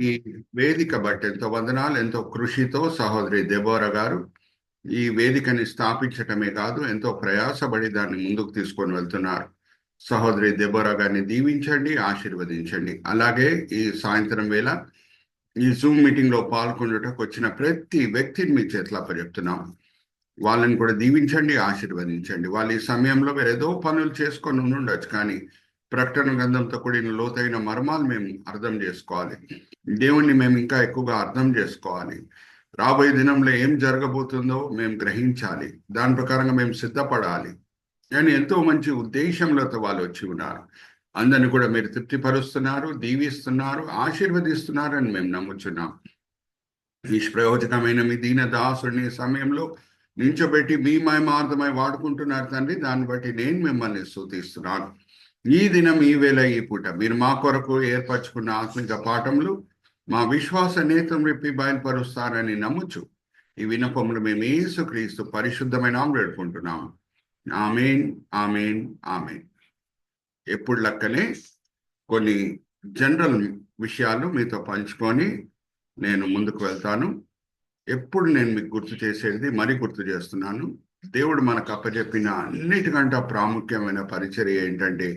ఈ వేదిక బట్టి ఎంతో వందనాలు, ఎంతో కృషితో సహోదరి దెబోరా గారు ఈ వేదికని స్థాపించటమే కాదు, ఎంతో ప్రయాసపడి దాన్ని ముందుకు తీసుకొని వెళ్తున్నారు. సహోదరి దెబోరా గారిని దీవించండి, ఆశీర్వదించండి. అలాగే ఈ సాయంత్రం వేళ ఈ జూమ్ మీటింగ్ లో పాల్గొనటకు వచ్చిన ప్రతి వ్యక్తిని మీ చేతిలో అప్పచెప్తున్నాం. వాళ్ళని కూడా దీవించండి, ఆశీర్వదించండి. వాళ్ళు ఈ సమయంలో వేరేదో పనులు చేసుకొని ఉండొచ్చు, కానీ ప్రకటన గ్రంథంతో కూడిన లోతైన మర్మాలు మేము అర్థం చేసుకోవాలి. దేవుణ్ణి మేము ఇంకా ఎక్కువగా అర్థం చేసుకోవాలి. రాబోయే దినంలో ఏం జరగబోతుందో మేము గ్రహించాలి. దాని ప్రకారంగా మేము సిద్ధపడాలి అని ఎంతో మంచి ఉద్దేశంలో వాళ్ళు వచ్చి ఉన్నారు. అందరిని కూడా మీరు తృప్తిపరుస్తున్నారు, దీవిస్తున్నారు, ఆశీర్వదిస్తున్నారు అని మేము నమ్ముచున్నాం. నిష్ప్రయోజకమైన మీ దీన దాసుని సమయంలో నించోబెట్టి మీ మహిమార్థమై వాడుకుంటున్నారు తండ్రి. దాన్ని బట్టి నేను మిమ్మల్ని స్తుతిస్తున్నాను. ఈ దినం, ఈ వేళ, ఈ పూట మీరు మా కొరకు ఏర్పరచుకున్న ఆత్మిక పాఠములు మా విశ్వాస నేత్రం విప్పి బయలుపరుస్తారని నమ్ముచు ఈ విన్నపములు మేము యేసుక్రీస్తు పరిశుద్ధమైన వేడుకుంటున్నాము. ఆమేన్, ఆమేన్, ఆమేన్. ఎప్పుడు లెక్కనే కొన్ని జనరల్ విషయాలు మీతో పంచుకొని నేను ముందుకు వెళ్తాను. ఎప్పుడు నేను మీకు గుర్తు చేసేది మరీ గుర్తు చేస్తున్నాను. దేవుడు మనకు అప్పచెప్పిన అన్నిటికంటే ప్రాముఖ్యమైన పరిచర్య ఏంటంటే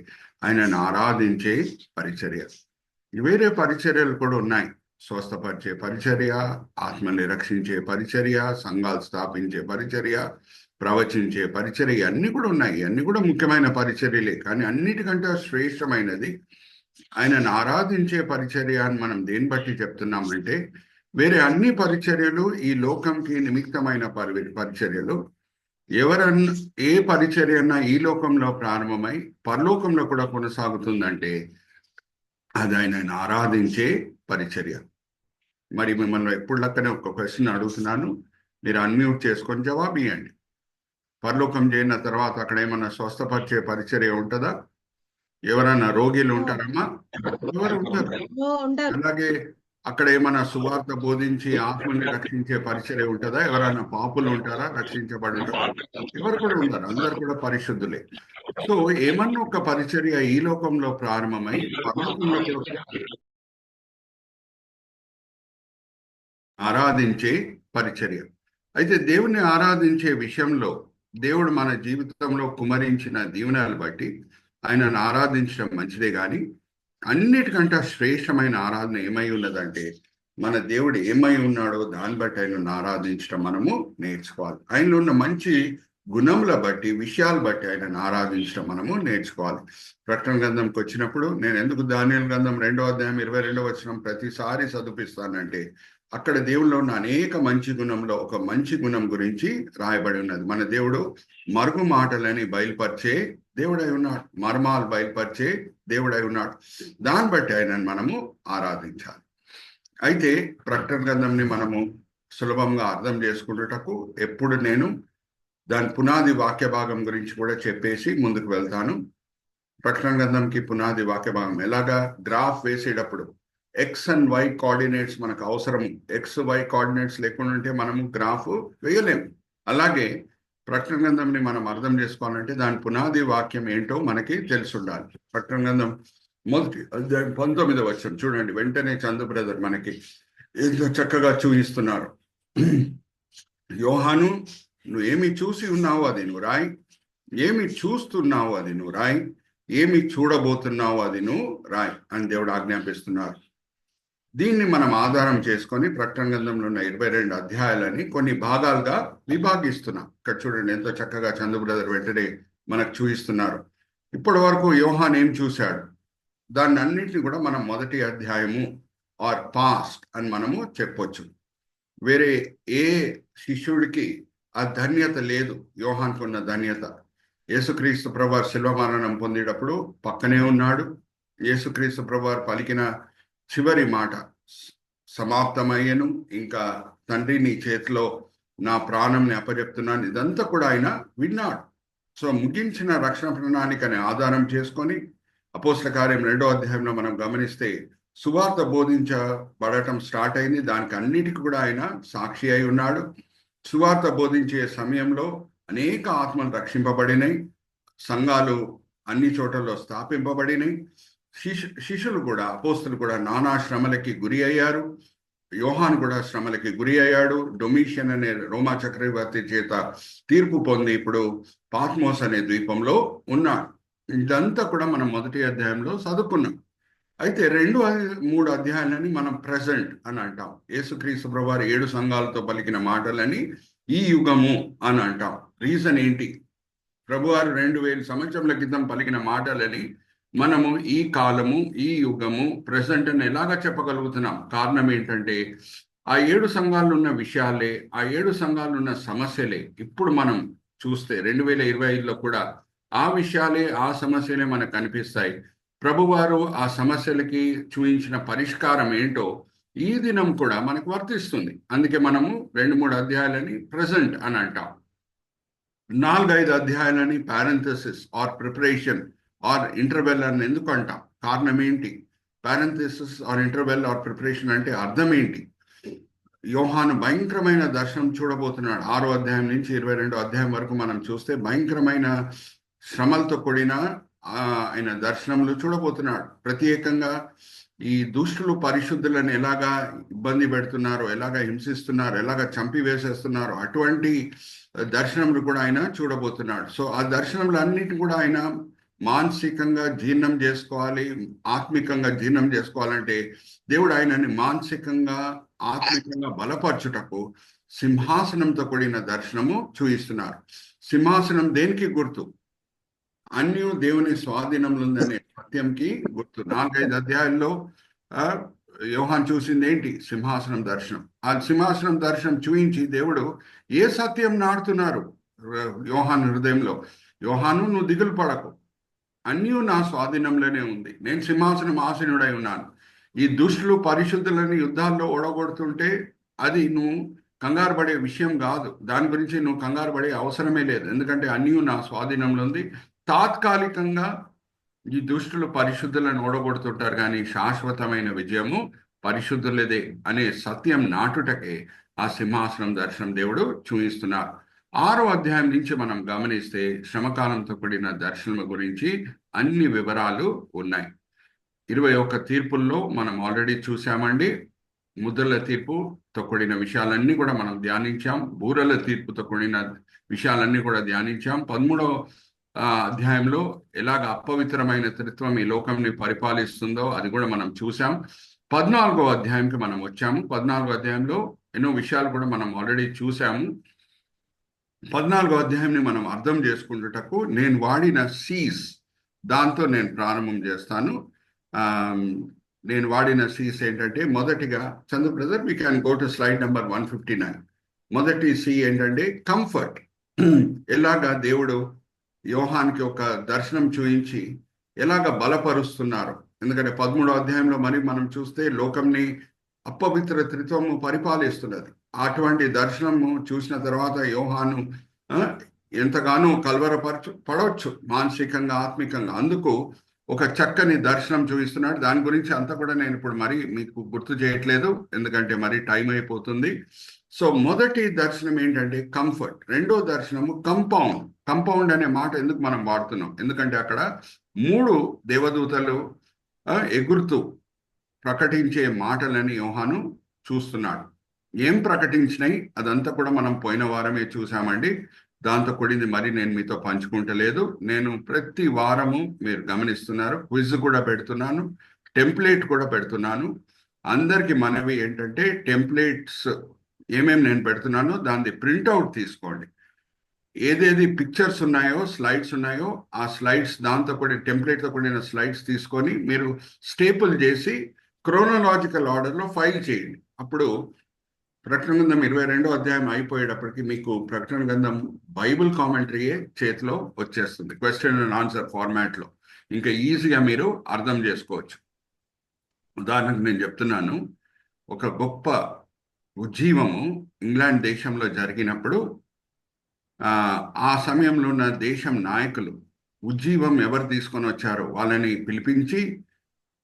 ఆయనను ఆరాధించే పరిచర్య. వేరే పరిచర్యలు కూడా ఉన్నాయి. స్వస్థపరిచే పరిచర్య, ఆత్మని రక్షించే పరిచర్య, సంఘాలు స్థాపించే పరిచర్య, ప్రవచించే పరిచర్య, అన్ని కూడా ఉన్నాయి. అన్ని కూడా ముఖ్యమైన పరిచర్యలే. కానీ అన్నిటికంటే శ్రేష్టమైనది ఆయనను ఆరాధించే పరిచర్య అని మనం దేన్ని బట్టి చెప్తున్నామంటే, వేరే అన్ని పరిచర్యలు ఈ లోకంకి నిమిత్తమైన పరిచర్యలు. ఎవరన్నా ఏ పరిచర్య అన్నా ఈ లోకంలో ప్రారంభమై పరలోకంలో కూడా కొనసాగుతుందంటే అది ఆయనను ఆరాధించే పరిచర్య. మరి మిమ్మల్ని ఎప్పుడు లెక్కనే ఒక క్వశ్చన్ అడుగుతున్నాను, మీరు అన్మ్యూట్ చేసుకొని జవాబు ఇవ్వండి. పరలోకం చేరిన తర్వాత అక్కడ ఏమన్నా స్వస్థపరిచే పరిచర్య ఉంటుందా? ఎవరన్నా రోగిలు ఉంటారమ్మా? ఎవరు ఉంటారు? అలాగే అక్కడ ఏమైనా సువార్త బోధించి ఆత్మని రక్షించే పరిచర్య ఉంటుందా? ఎవరైనా పాపులు ఉంటారా? రక్షించబడి ఉంటారా? ఎవరు కూడా ఉంటారు. అందరు కూడా పరిశుద్ధులే. సో ఏమన్నా ఒక పరిచర్య ఈ లోకంలో ప్రారంభమై పరలోకంలో కూడా ఆరాధించే పరిచర్య. అయితే దేవుణ్ణి ఆరాధించే విషయంలో దేవుడు మన జీవితంలో కుమరించిన దీవెనలు బట్టి ఆయనను ఆరాధించడం మంచిదే. కానీ అన్నిటికంటే శ్రేష్టమైన ఆరాధన ఏమై ఉన్నదంటే మన దేవుడు ఏమై ఉన్నాడో దాన్ని బట్టి ఆయనను ఆరాధించడం మనము నేర్చుకోవాలి. ఆయనలో ఉన్న మంచి గుణముల బట్టి, విషయాలు బట్టి ఆయనను ఆరాధించడం మనము నేర్చుకోవాలి. ప్రకటన గ్రంథంకి వచ్చినప్పుడు నేను ఎందుకు దానియేలు గ్రంథం 2వ అధ్యాయం 22వ వచనం ప్రతిసారి చదివిస్తానంటే అక్కడ దేవుల్లో ఉన్న అనేక మంచి గుణంలో ఒక మంచి గుణం గురించి రాయబడి ఉన్నది. మన దేవుడు మరుగు మాటలని బయలుపరిచే దేవుడై ఉన్నాడు, మర్మాలు బయలుపరిచే దేవుడై ఉన్నాడు. దాన్ని బట్టి ఆయనను మనము ఆరాధించాలి. అయితే ప్రకటన గ్రంథంని మనము సులభంగా అర్థం చేసుకున్నటకు ఎప్పుడు నేను దాని పునాది వాక్య భాగం గురించి కూడా చెప్పేసి ముందుకు వెళ్తాను. ప్రకటన గ్రంథంకి పునాది వాక్య భాగం ఎలాగా? గ్రాఫ్ వేసేటప్పుడు ఎక్స్ అండ్ వై కోఆర్డినేట్స్ మనకు అవసరం. ఎక్స్ వై కోఆర్డినేట్స్ లేకుండా ఉంటే మనము గ్రాఫ్ వేయలేము. అలాగే ప్రకటన గ్రంథంని మనం అర్థం చేసుకోవాలంటే దాని పునాది వాక్యం ఏంటో మనకి తెలిసి ఉండాలి. ప్రకటన గ్రంథం మొదటి అధ్యాయం 19వ వచనం చూడండి. వెంటనే చందు బ్రదర్ మనకి ఎంతో చక్కగా చూపిస్తున్నారు. యోహాను, నువ్వు ఏమి చూసి ఉన్నావు అది నువ్వు రాయి, ఏమి చూస్తున్నావు అది నువ్వు రాయి, ఏమి చూడబోతున్నావు అది నువ్వు రాయి అని దేవుడు ఆజ్ఞాపిస్తున్నారు. దీన్ని మనం ఆధారం చేసుకొని ప్రకటన గ్రంథంలో ఉన్న 22 అధ్యాయాలని కొన్ని భాగాలుగా విభాగిస్తున్నాం. ఇక్కడ చూడండి ఎంతో చక్కగా చందు బ్రదర్ వెంటనే మనకు చూపిస్తున్నారు. ఇప్పటి వరకు యోహాన్ ఏం చూశాడు దాన్ని అన్నింటినీ కూడా మనం మొదటి అధ్యాయము ఆర్ పాస్ట్ అని మనము చెప్పొచ్చు. వేరే ఏ శిష్యుడికి ఆ ధన్యత లేదు, యోహాన్కు ఉన్న ధన్యత. యేసుక్రీస్తు ప్రభువారు శిలువ మరణం పొందేటప్పుడు పక్కనే ఉన్నాడు. యేసుక్రీస్తు ప్రభువారు పలికిన చివరి మాట సమాప్తమయ్యను, ఇంకా తండ్రి నీ చేతిలో నా ప్రాణంని అప్పచెప్తున్నాను, ఇదంతా కూడా ఆయన విన్నాడు. సో ముగించిన రక్షణ ప్రణాళికని ఆధారం చేసుకొని అపోస్తల కార్యం 2వ అధ్యాయంలో మనం గమనిస్తే సువార్త బోధించబడటం స్టార్ట్ అయింది. దానికి అన్నిటికీ కూడా ఆయన సాక్షి అయి ఉన్నాడు. సువార్త బోధించే సమయంలో అనేక ఆత్మలు రక్షింపబడినాయి, సంఘాలు అన్ని చోట్లలో స్థాపింపబడినాయి, శిష్యులు కూడా, అపోస్తులు కూడా నానా శ్రమలకి గురి అయ్యారు. యోహాను కూడా శ్రమలకి గురి అయ్యాడు. డొమిషియన్ అనే రోమా చక్రవర్తి చేత తీర్పు పొంది ఇప్పుడు పాత్మోస్ అనే ద్వీపంలో ఉన్నాడు. ఇదంతా కూడా మనం మొదటి అధ్యాయంలో చదువుకున్నాం. అయితే 2-3 అధ్యాయాలని మనం ప్రెజెంట్ అని అంటాం. యేసుక్రీస్తు ప్రభువారు 7 సంఘాలతో పలికిన మాటలని ఈ యుగము అని అంటాం. రీజన్ ఏంటి? ప్రభువారు 2000 సంవత్సరాల క్రితం పలికిన మాటలని మనము ఈ కాలము, ఈ యుగము, ప్రెసెంట్ అని ఎలాగా చెప్పగలుగుతున్నాం? కారణం ఏంటంటే ఆ 7 సంఘాలు ఉన్న విషయాలే, ఆ 7 సంఘాలు ఉన్న సమస్యలే ఇప్పుడు మనం చూస్తే 2025లో కూడా ఆ విషయాలే, ఆ సమస్యలే మనకు కనిపిస్తాయి. ప్రభువారు ఆ సమస్యలకి చూపించిన పరిష్కారం ఏంటో ఈ దినం కూడా మనకు వర్తిస్తుంది. అందుకే మనము 2-3 అధ్యాయాలని ప్రెసెంట్ అని అంటాం. 4-5 అధ్యాయాలని parenthesis or preparation or interval అని ఎందుకు అంటాం? కారణం ఏంటి? Parenthesis or interval or preparation అంటే అర్థం ఏంటి? యోహాను భయంకరమైన దర్శనం చూడబోతున్నాడు. 6వ అధ్యాయం నుంచి 22వ అధ్యాయం వరకు మనం చూస్తే భయంకరమైన శ్రమలతో కూడిన ఆయన దర్శనములు చూడబోతున్నాడు. ప్రత్యేకంగా ఈ దుష్టులు పరిశుద్ధులను ఎలాగా ఇబ్బంది పెడుతున్నారు, ఎలాగా హింసిస్తున్నారు, ఎలాగా చంపివేసేస్తున్నారు, అటువంటి దర్శనములు కూడా ఆయన చూడబోతున్నాడు. సో ఆ దర్శనములు అన్నిటి కూడా ఆయన మానసికంగా జీర్ణం చేసుకోవాలి. ఆత్మికంగా జీర్ణం చేసుకోవాలంటే దేవుడు ఆయనని మానసికంగా, ఆత్మికంగా బలపరచుటకు సింహాసనంతో కూడిన దర్శనము చూపిస్తున్నారు. సింహాసనం దేనికి గుర్తు? అన్నీ దేవుని స్వాధీనంలో ఉందనే సత్యంకి గుర్తు. 4-5 అధ్యాయాల్లో యోహాను చూసింది ఏంటి? సింహాసనం దర్శనం. ఆ సింహాసనం దర్శనం చూయించి దేవుడు ఏ సత్యం నాడుతున్నారు యోహాను హృదయంలో? యోహాను, నువ్వు దిగులు పడకు, అన్నీ నా స్వాధీనంలోనే ఉంది, నేను సింహాసనం ఆసీనుడై ఉన్నాను. ఈ దుష్టులు పరిశుద్ధులని యుద్ధాల్లో ఓడగొడుతుంటే అది నువ్వు కంగారు పడే విషయం కాదు. దాని గురించి నువ్వు కంగారు పడే అవసరమే లేదు. ఎందుకంటే అన్నీ నా స్వాధీనంలో ఉంది. తాత్కాలికంగా ఈ దుష్టులు పరిశుద్ధులను ఓడగొడుతుంటారు, కానీ శాశ్వతమైన విజయము పరిశుద్ధులదే అనే సత్యం నాటుటకే ఆ సింహాసనం దర్శనం దేవుడు చూపిస్తున్నారు. 6వ అధ్యాయం నుంచి మనం గమనిస్తే శ్రమకాలంతో కూడిన దర్శనం గురించి అన్ని వివరాలు ఉన్నాయి. 21 తీర్పుల్లో మనం ఆల్రెడీ చూసామండి. ముద్రల తీర్పుతో కూడిన విషయాలన్నీ కూడా మనం ధ్యానించాం. బూరల తీర్పుతో కూడిన విషయాలన్నీ కూడా ధ్యానించాం. 13వ అధ్యాయంలో ఎలాగ అపవిత్రమైన త్రిత్వం ఈ లోకంని పరిపాలిస్తుందో అది కూడా మనం చూసాం. 14వ అధ్యాయంకి మనం వచ్చాము. 14వ అధ్యాయంలో ఎన్నో విషయాలు కూడా మనం ఆల్రెడీ చూసాము. 14వ అధ్యాయాన్ని మనం అర్థం చేసుకుంటుటకు నేను వాడిన సీస్, దాంతో నేను ప్రారంభం చేస్తాను. నేను వాడిన సీస్ ఏంటంటే, మొదటిగా Chandra brother we can go to slide number 159. మొదటి సి ఏంటంటే కంఫర్ట్. ఎలాగా దేవుడు యోహానికి ఒక దర్శనం చూయించి ఎలాగ బలపరుస్తున్నారు. ఎందుకంటే 13వ అధ్యాయంలో మరి మనం చూస్తే లోకంని అపవిత్ర త్రిత్వము పరిపాలిస్తున్నది. అటువంటి దర్శనము చూసిన తర్వాత యోహాను ఎంతగానో పడవచ్చు మానసికంగా, ఆత్మికంగా. అందుకు ఒక చక్కని దర్శనం చూపిస్తున్నాడు. దాని గురించి అంతా కూడా నేను ఇప్పుడు మరి మీకు గుర్తు చేయట్లేదు, ఎందుకంటే మరి టైం అయిపోతుంది. సో మొదటి దర్శనం ఏంటంటే కంఫర్ట్. రెండో దర్శనము కంపౌండ్. కంపౌండ్ అనే మాట ఎందుకు మనం వాడుతున్నాం? ఎందుకంటే అక్కడ 3 దేవదూతలు ఎగురుతూ ప్రకటించే మాటలని యోహాను చూస్తున్నాడు. ఏం ప్రకటించినాయి అదంతా కూడా మనం పోయిన వారమే చూసామండి. దాంతో కూడింది మరి నేను మీతో పంచుకుంటలేదు. నేను ప్రతి వారము మీరు గమనిస్తున్నారు క్విజ్ కూడా పెడుతున్నాను, టెంప్లెట్ కూడా పెడుతున్నాను. అందరికి మనవి ఏంటంటే టెంప్లెట్స్ ఏమేమి నేను పెడుతున్నానో దాన్ని ప్రింట్అవుట్ తీసుకోండి. ఏదేది పిక్చర్స్ ఉన్నాయో, స్లైడ్స్ ఉన్నాయో ఆ స్లైడ్స్ దాంతో కూడిన టెంప్లెట్తో కూడిన స్లైడ్స్ తీసుకొని మీరు స్టేపుల్ చేసి క్రోనలాజికల్ ఆర్డర్లో ఫైల్ చేయండి. అప్పుడు ప్రకటన గ్రంథం 22వ అధ్యాయం అయిపోయేటప్పటికి మీకు ప్రకటన గ్రంథం బైబిల్ కామెంటరీయే చేతిలో వచ్చేస్తుంది, క్వశ్చన్ అండ్ ఆన్సర్ ఫార్మాట్లో. ఇంకా ఈజీగా మీరు అర్థం చేసుకోవచ్చు. ఉదాహరణకు నేను చెప్తున్నాను, ఒక గొప్ప ఉజ్జీవము ఇంగ్లాండ్ దేశంలో జరిగినప్పుడు ఆ సమయంలో ఉన్న దేశం నాయకులు ఉజ్జీవం ఎవరు తీసుకొని వచ్చారో వాళ్ళని పిలిపించి,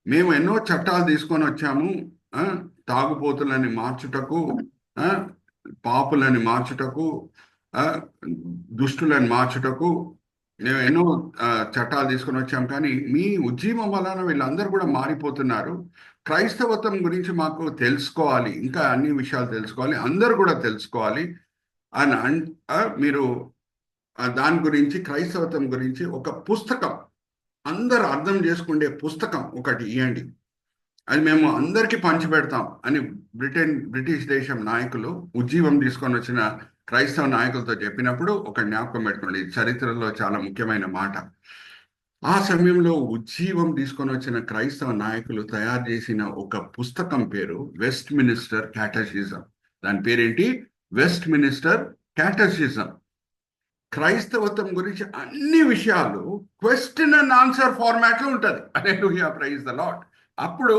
మేము ఎన్నో చట్టాలు తీసుకొని వచ్చాము, తాగుపోతులని మార్చుటకు, పాపులని మార్చుటకు, దుష్టులను మార్చుటకు, మేము ఎన్నో చట్టాలు తీసుకొని వచ్చాం, కానీ మీ ఉద్యమం వలన వీళ్ళందరూ కూడా మారిపోతున్నారు. క్రైస్తవత్వం గురించి మాకు తెలుసుకోవాలి, ఇంకా అన్ని విషయాలు తెలుసుకోవాలి, అందరూ కూడా తెలుసుకోవాలి అని మీరు దాని గురించి, క్రైస్తవత్వం గురించి ఒక పుస్తకం, అందరూ అర్థం చేసుకునే పుస్తకం ఒకటి ఇవ్వండి, అది మేము అందరికీ పంచిపెడతాం అని బ్రిటిష్ దేశం నాయకులు ఉజ్జీవం తీసుకొని వచ్చిన క్రైస్తవ నాయకులతో చెప్పినప్పుడు ఒక జ్ఞాపకం పెట్టుకోండి, చరిత్రలో చాలా ముఖ్యమైన మాట. ఆ సమయంలో ఉజ్జీవం తీసుకొని వచ్చిన క్రైస్తవ నాయకులు తయారు చేసిన ఒక పుస్తకం పేరు వెస్ట్ మినిస్టర్ క్యాటచిజం. దాని పేరేంటి? West minister క్యాటచిజం. క్రైస్తవత్వం గురించి అన్ని విషయాలు క్వశ్చన్ అండ్ ఆన్సర్ ఫార్మాట్ లో ఉంటుంది. హల్లెలూయా, ప్రైజ్ ద లార్డ్. అప్పుడు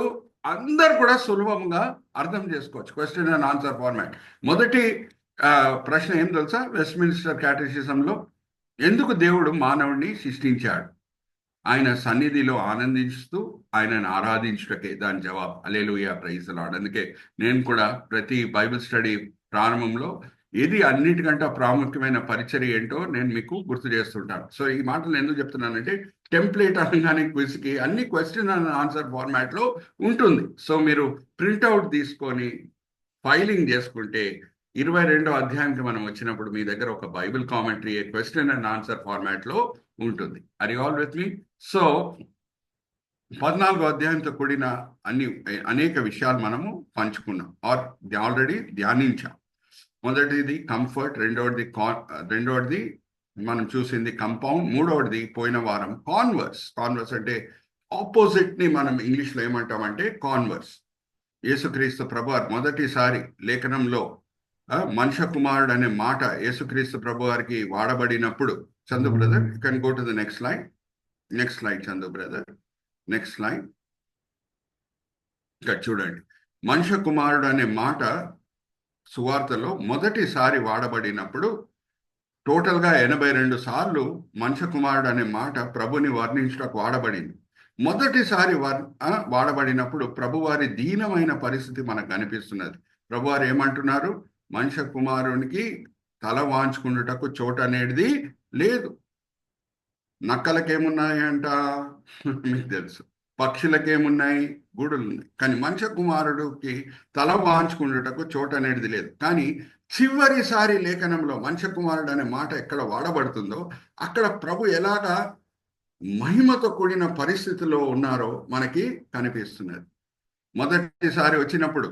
అందరు కూడా సులభంగా అర్థం చేసుకోవచ్చు. Question and answer format. మొదటి ప్రశ్న ఏం తెలుసా? వెస్ట్ మినిస్టర్ క్యాటచిజంలో, ఎందుకు దేవుడు మానవుడిని సృష్టించాడు? ఆయన సన్నిధిలో ఆనందిస్తూ ఆయనను ఆరాధించుటకే దాని జవాబు. హల్లెలూయా, ప్రైజ్ ద లార్డ్. అందుకే నేను కూడా ప్రతి బైబిల్ స్టడీ ప్రారంభంలో ఇది అన్నిటికంటే ప్రాముఖ్యమైన పరిచర్య ఏంటో నేను మీకు గుర్తు చేస్తుంటాను. సో ఈ మాటలు ఎందుకు చెప్తున్నానంటే, టెంప్లెట్ అనగానే క్విజ్కి అన్ని క్వశ్చన్ అండ్ ఆన్సర్ ఫార్మాట్ లో ఉంటుంది. సో మీరు ప్రింట్అవుట్ తీసుకొని ఫైలింగ్ చేసుకుంటే 22వ అధ్యాయానికి మనం వచ్చినప్పుడు మీ దగ్గర ఒక Bible commentary question and answer format లో ఉంటుంది. Are you all with me? So 14వ అధ్యాయంతో కూడిన అనేక విషయాలు మనము పంచుకున్నాం, ఆల్రెడీ ధ్యానించాం. మొదటిది కంఫర్ట్, రెండవది మనం చూసింది కంపౌండ్, మూడవది పోయిన వారం కాన్వర్స్. కాన్వర్స్ అంటే ఆపోజిట్ ని మనం ఇంగ్లీష్ లో ఏమంటామంటే కాన్వర్స్. యేసుక్రీస్తు ప్రభువారు మొదటిసారి లేఖనంలో మనుష్య కుమారుడు అనే మాట యేసుక్రీస్తు ప్రభువారికి వాడబడినప్పుడు, Chandu brother you can go to the next slide Chandu brother, next slide. ఇక్కడ చూడండి, మనుష్య కుమారుడు అనే మాట సువార్తలో మొదటిసారి వాడబడినప్పుడు టోటల్గా 82 సార్లు మనుష్య కుమారుడు అనే మాట ప్రభుని వర్ణించడానికి వాడబడింది. మొదటిసారి వాడబడినప్పుడు ప్రభువారి దీనమైన పరిస్థితి మనకు కనిపిస్తున్నది. ప్రభువారు ఏమంటున్నారు? మనుష్య కుమారునికి తల వాంచుకున్నటకు చోటు అనేది లేదు. నక్కలకేమున్నాయంట మీకు తెలుసు, పక్షులకేమున్నాయి? గూడులు ఉన్నాయి. కానీ మనుష్య కుమారుడికి తల వాంచుకున్నటకు చోటు అనేది లేదు. కానీ చివరిసారి లేఖనంలో మనుష్య కుమారుడు అనే మాట ఎక్కడ వాడబడుతుందో అక్కడ ప్రభు ఎలాగా మహిమతో కూడిన పరిస్థితిలో ఉన్నారో మనకి కనిపిస్తున్నది. మొదటిసారి వచ్చినప్పుడు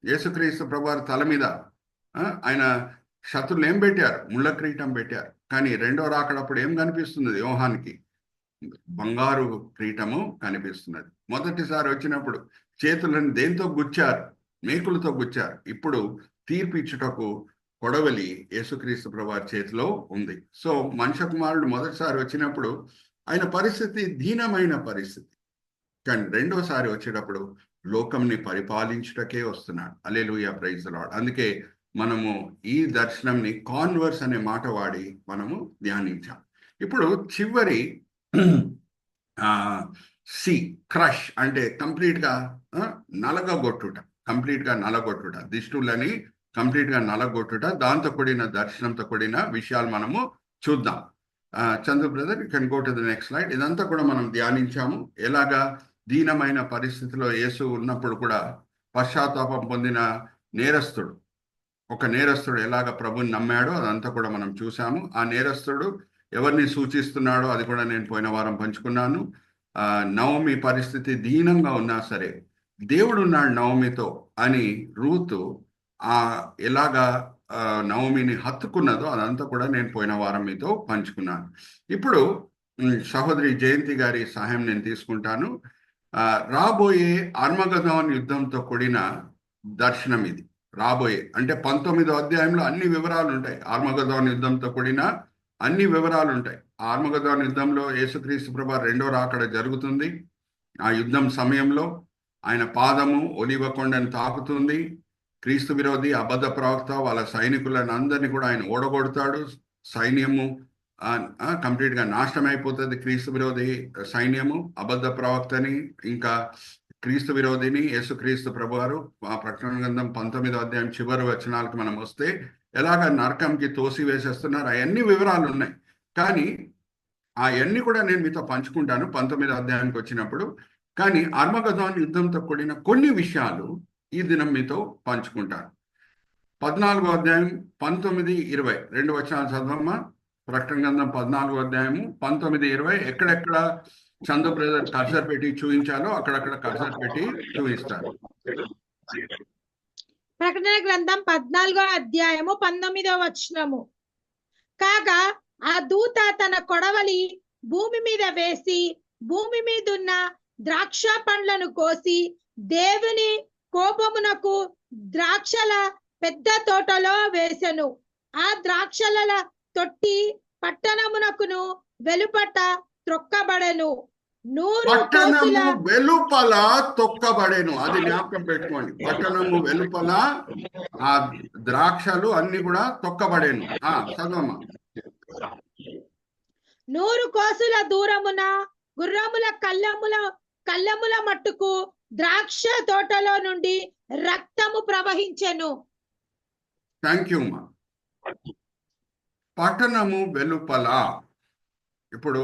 యేసుక్రీస్తు ప్రభువారి తల మీద ఆయన శత్రులు ఏం పెట్టారు? ముళ్ళ కిరీటం పెట్టారు. కానీ రెండో రాకడప్పుడు ఏం కనిపిస్తున్నది? యోహానికి బంగారు కిరీటము కనిపిస్తున్నది. మొదటిసారి వచ్చినప్పుడు చేతులను దేంతో గుచ్చారు? మేకులతో గుచ్చారు. ఇప్పుడు తీర్పు ఇచ్చుటకు కొడవలి యేసుక్రీస్తు ప్రభువారి చేతిలో ఉంది. సో మనుష్య కుమారుడు మొదటిసారి వచ్చినప్పుడు ఆయన పరిస్థితి దీనమైన పరిస్థితి, కానీ రెండోసారి వచ్చేటప్పుడు లోకంని పరిపాలించుటకే వస్తున్నాడు. హల్లెలూయా, ప్రైజ్ ది లార్డ్. అందుకే మనము ఈ దర్శనంని కాన్వర్స్ అనే మాట వాడి మనము ధ్యానించాం. ఇప్పుడు చివరి క్రష్ అంటే కంప్లీట్గా నలగొట్టుట, దిష్టులని కంప్లీట్గా నలగొట్టుట, దాంతో కూడిన దర్శనంతో కూడిన విషయాలు మనము చూద్దాం. Chandra brother you can go to the next slide. ఇదంతా కూడా మనం ధ్యానించాము. ఎలాగా దీనమైన పరిస్థితిలో యేసు ఉన్నప్పుడు కూడా పశ్చాత్తాపం పొందిన ఒక నేరస్తుడు ఎలాగ ప్రభుని నమ్మాడో అదంతా కూడా మనం చూసాము. ఆ నేరస్తుడు ఎవరిని సూచిస్తున్నాడో అది కూడా నేను పోయిన వారం పంచుకున్నాను. నవమి పరిస్థితి దీనంగా ఉన్నా సరే దేవుడు ఉన్నాడు నవమితో అని రూతు ఎలాగా నవమిని హత్తుకున్నదో అదంతా కూడా నేను పోయిన వారం మీతో పంచుకున్నాను. ఇప్పుడు సహోదరి జయంతి గారి సహాయం నేను తీసుకుంటాను. రాబోయే అర్మగదోన్ యుద్ధంతో కూడిన దర్శనం ఇది. రాబోయే అంటే 19వ అధ్యాయంలో అన్ని వివరాలు ఉంటాయి. అర్మగదోన్ యుద్ధంతో కూడిన అన్ని వివరాలు ఉంటాయి. అర్మగదోన్ యుద్ధంలో యేసుక్రీస్తు ప్రభు రెండో రాకడ జరుగుతుంది. ఆ యుద్ధం సమయంలో ఆయన పాదము ఒలీవ కొండను తాకుతుంది. క్రీస్తు విరోధి అబద్ధ ప్రవక్త వాళ్ళ సైనికులను అందరినీ కూడా ఆయన ఓడగొడతాడు. సైన్యము కంప్లీట్గా నాశనం అయిపోతుంది. క్రీస్తు విరోధి సైన్యము అబద్ధ ప్రవక్తని ఇంకా క్రీస్తు విరోధిని యేసుక్రీస్తు ప్రభువారు ఆ ప్రకటన గ్రంథం 19వ అధ్యాయం చివరి వచనాలకు మనం వస్తే ఎలాగ నరకంకి తోసి వేసేస్తున్నారు అవన్నీ వివరాలు ఉన్నాయి. కానీ అవన్నీ కూడా నేను మీతో పంచుకుంటాను 19వ అధ్యాయానికి వచ్చినప్పుడు. కానీ అర్మగదోన్ యుద్ధంతో కూడిన కొన్ని విషయాలు ఈ దినం మీతో పంచుకుంటాను. 14వ అధ్యాయం 19, 20 2 వచనాలు చదవమ్మా. ప్రకటన గ్రంథం 14వ అధ్యాయము 19, 20 ఎక్కడెక్కడ చందు బ్రదర్ కర్సర్ పెట్టి చూపించాలో అక్కడక్కడ కర్సర్ పెట్టి చూపిస్తారు. ప్రకటన గ్రంథం 14వ అధ్యాయము 19వ వచనము. కాగా ఆ దూత తన కొడవలి భూమి మీద వేసి భూమి మీదున్న ద్రాక్ష పండ్లను కోసి దేవుని కోపమునకు ద్రాక్షల పెద్ద తోటలో వేసెను. ఆ ద్రాక్షల తొట్టి పట్టణమునకును వెలుపట త్రొక్కబడెను. 100 కోసుల వెలుపల తొక్కబడేను. అది జ్ఞాపకం పెట్టుకోండి. పట్టణము వెలుపల ఆ ద్రాక్షలు అన్ని కూడా తొక్కబడేను. చదవమ్మా. 100 కోసుల దూరమున గుర్రముల కళ్ళముల మట్టుకు ద్రాక్ష తోటలో నుండి రక్తము ప్రవహించెను. థ్యాంక్ యూ అమ్మా. పట్టణము వెలుపల. ఇప్పుడు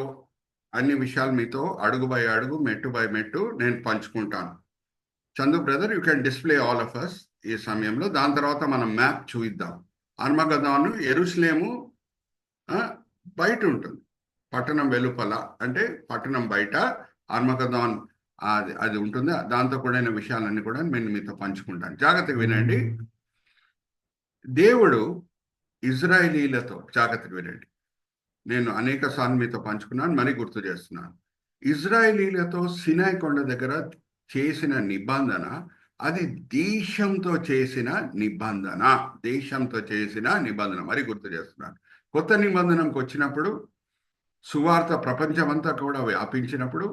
అన్ని విషయాలు మీతో అడుగు బై అడుగు, మెట్టు బై మెట్టు నేను పంచుకుంటాను. Chandu brother, you can display all of us ఈ సమయంలో. దాని తర్వాత మనం మ్యాప్ చూద్దాం. అర్మగదోను యెరూషలేము బయట ఉంటుంది. పట్టణం వెలుపల అంటే పట్టణం బయట అర్మగదోన్ అది ఉంటుంది. దాంతో కూడిన విషయాలన్నీ కూడా నేను మీతో పంచుకుంటాను. జాగ్రత్తగా వినండి. దేవుడు ఇజ్రాయేలీలతో, జాగ్రత్తగా వినండి, నేను అనేక సార్లు మీతో పంచుకున్నాను, మరీ గుర్తు చేస్తున్నాను. ఇజ్రాయేలీలతో సినాయి కొండ దగ్గర చేసిన నిబంధన, అది దేశంతో చేసిన నిబంధన. దేశంతో చేసిన నిబంధన మరీ గుర్తు చేస్తున్నాను. కొత్త నిబంధనకు వచ్చినప్పుడు, సువార్త ప్రపంచమంతా కూడా వ్యాపించినప్పుడు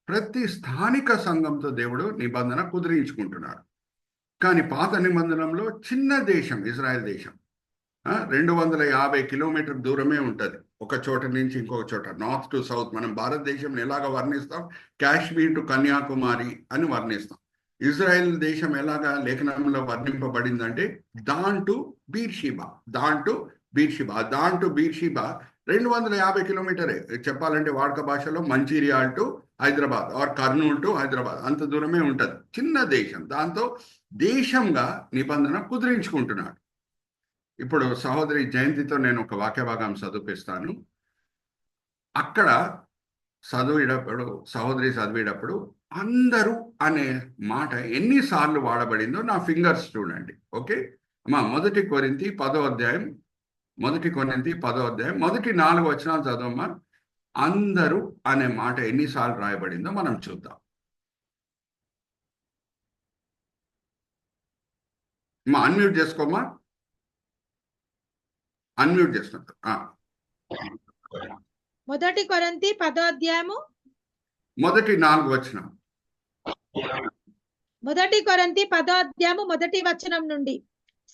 ప్రతి స్థానిక సంఘంతో దేవుడు నిబంధన కుదిరించుకుంటున్నాడు. కానీ పాత నిబంధనలో చిన్న దేశం ఇజ్రాయెల్ దేశం 250 కిలోమీటర్ దూరమే ఉంటుంది ఒక చోట నుంచి ఇంకొక చోట, నార్త్ టు సౌత్. మనం భారతదేశం ఎలాగ వర్ణిస్తాం? కాశ్మీర్ టు కన్యాకుమారి అని వర్ణిస్తాం. ఇజ్రాయెల్ దేశం ఎలాగా లేఖనంలో వర్ణింపబడిందంటే Dan to Beersheba, Dan to Beersheba. Dan to Beersheba 250 కిలోమీటరే. చెప్పాలంటే వాడుక భాషలో Mancherial to Hyderabad or Kurnool to Hyderabad అంత దూరమే ఉంటుంది. చిన్న దేశం. దాంతో దేశంగా నిబంధన కుదిరించుకుంటున్నాడు. ఇప్పుడు సహోదరి జయంతితో నేను ఒక వాక్య భాగం చదివిస్తాను. అక్కడ చదివేటప్పుడు, సహోదరి చదివేటప్పుడు అందరూ అనే మాట ఎన్నిసార్లు వాడబడిందో నా ఫింగర్స్ చూడండి. ఓకే అమ్మా. 1 కొరింథీ 10వ అధ్యాయం, 1 కొరింథీ 10వ అధ్యాయం మొదటి 4 వచనాలు చదవమ్మా. అందరూ అనే మాట ఎన్నిసార్లు రాయబడిందో మనం చూద్దాం. మా అన్మ్యూట్ చేసుకోమ్మా, అన్మ్యూట్ చేస్తున్నా. 1 కొరింథీ 10వ అధ్యాయము మొదటి 4 వచనం. 1 కొరింథీ 10వ అధ్యాయము మొదటి వచనం నుండి,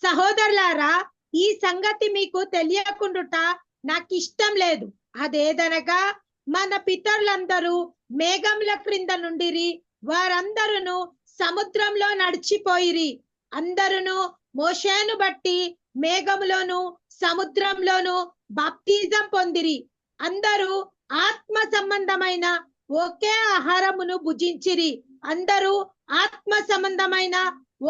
సహోదరులారా, ఈ సంగతి మీకు తెలియకుండుట నాకు ఇష్టం లేదు. అదేదనగా మన పితరులందరూ మేఘముల క్రింద నుండిరి, వారందరూ సముద్రంలో నడిచిపోయిరి. అందరూ మోషేను బట్టి మేఘములోను సముద్రంలోను బాప్తిజం పొందిరి. అందరూ ఆత్మ సంబంధమైన ఒకే ఆహారమును భుజించిరి. అందరూ ఆత్మ సంబంధమైన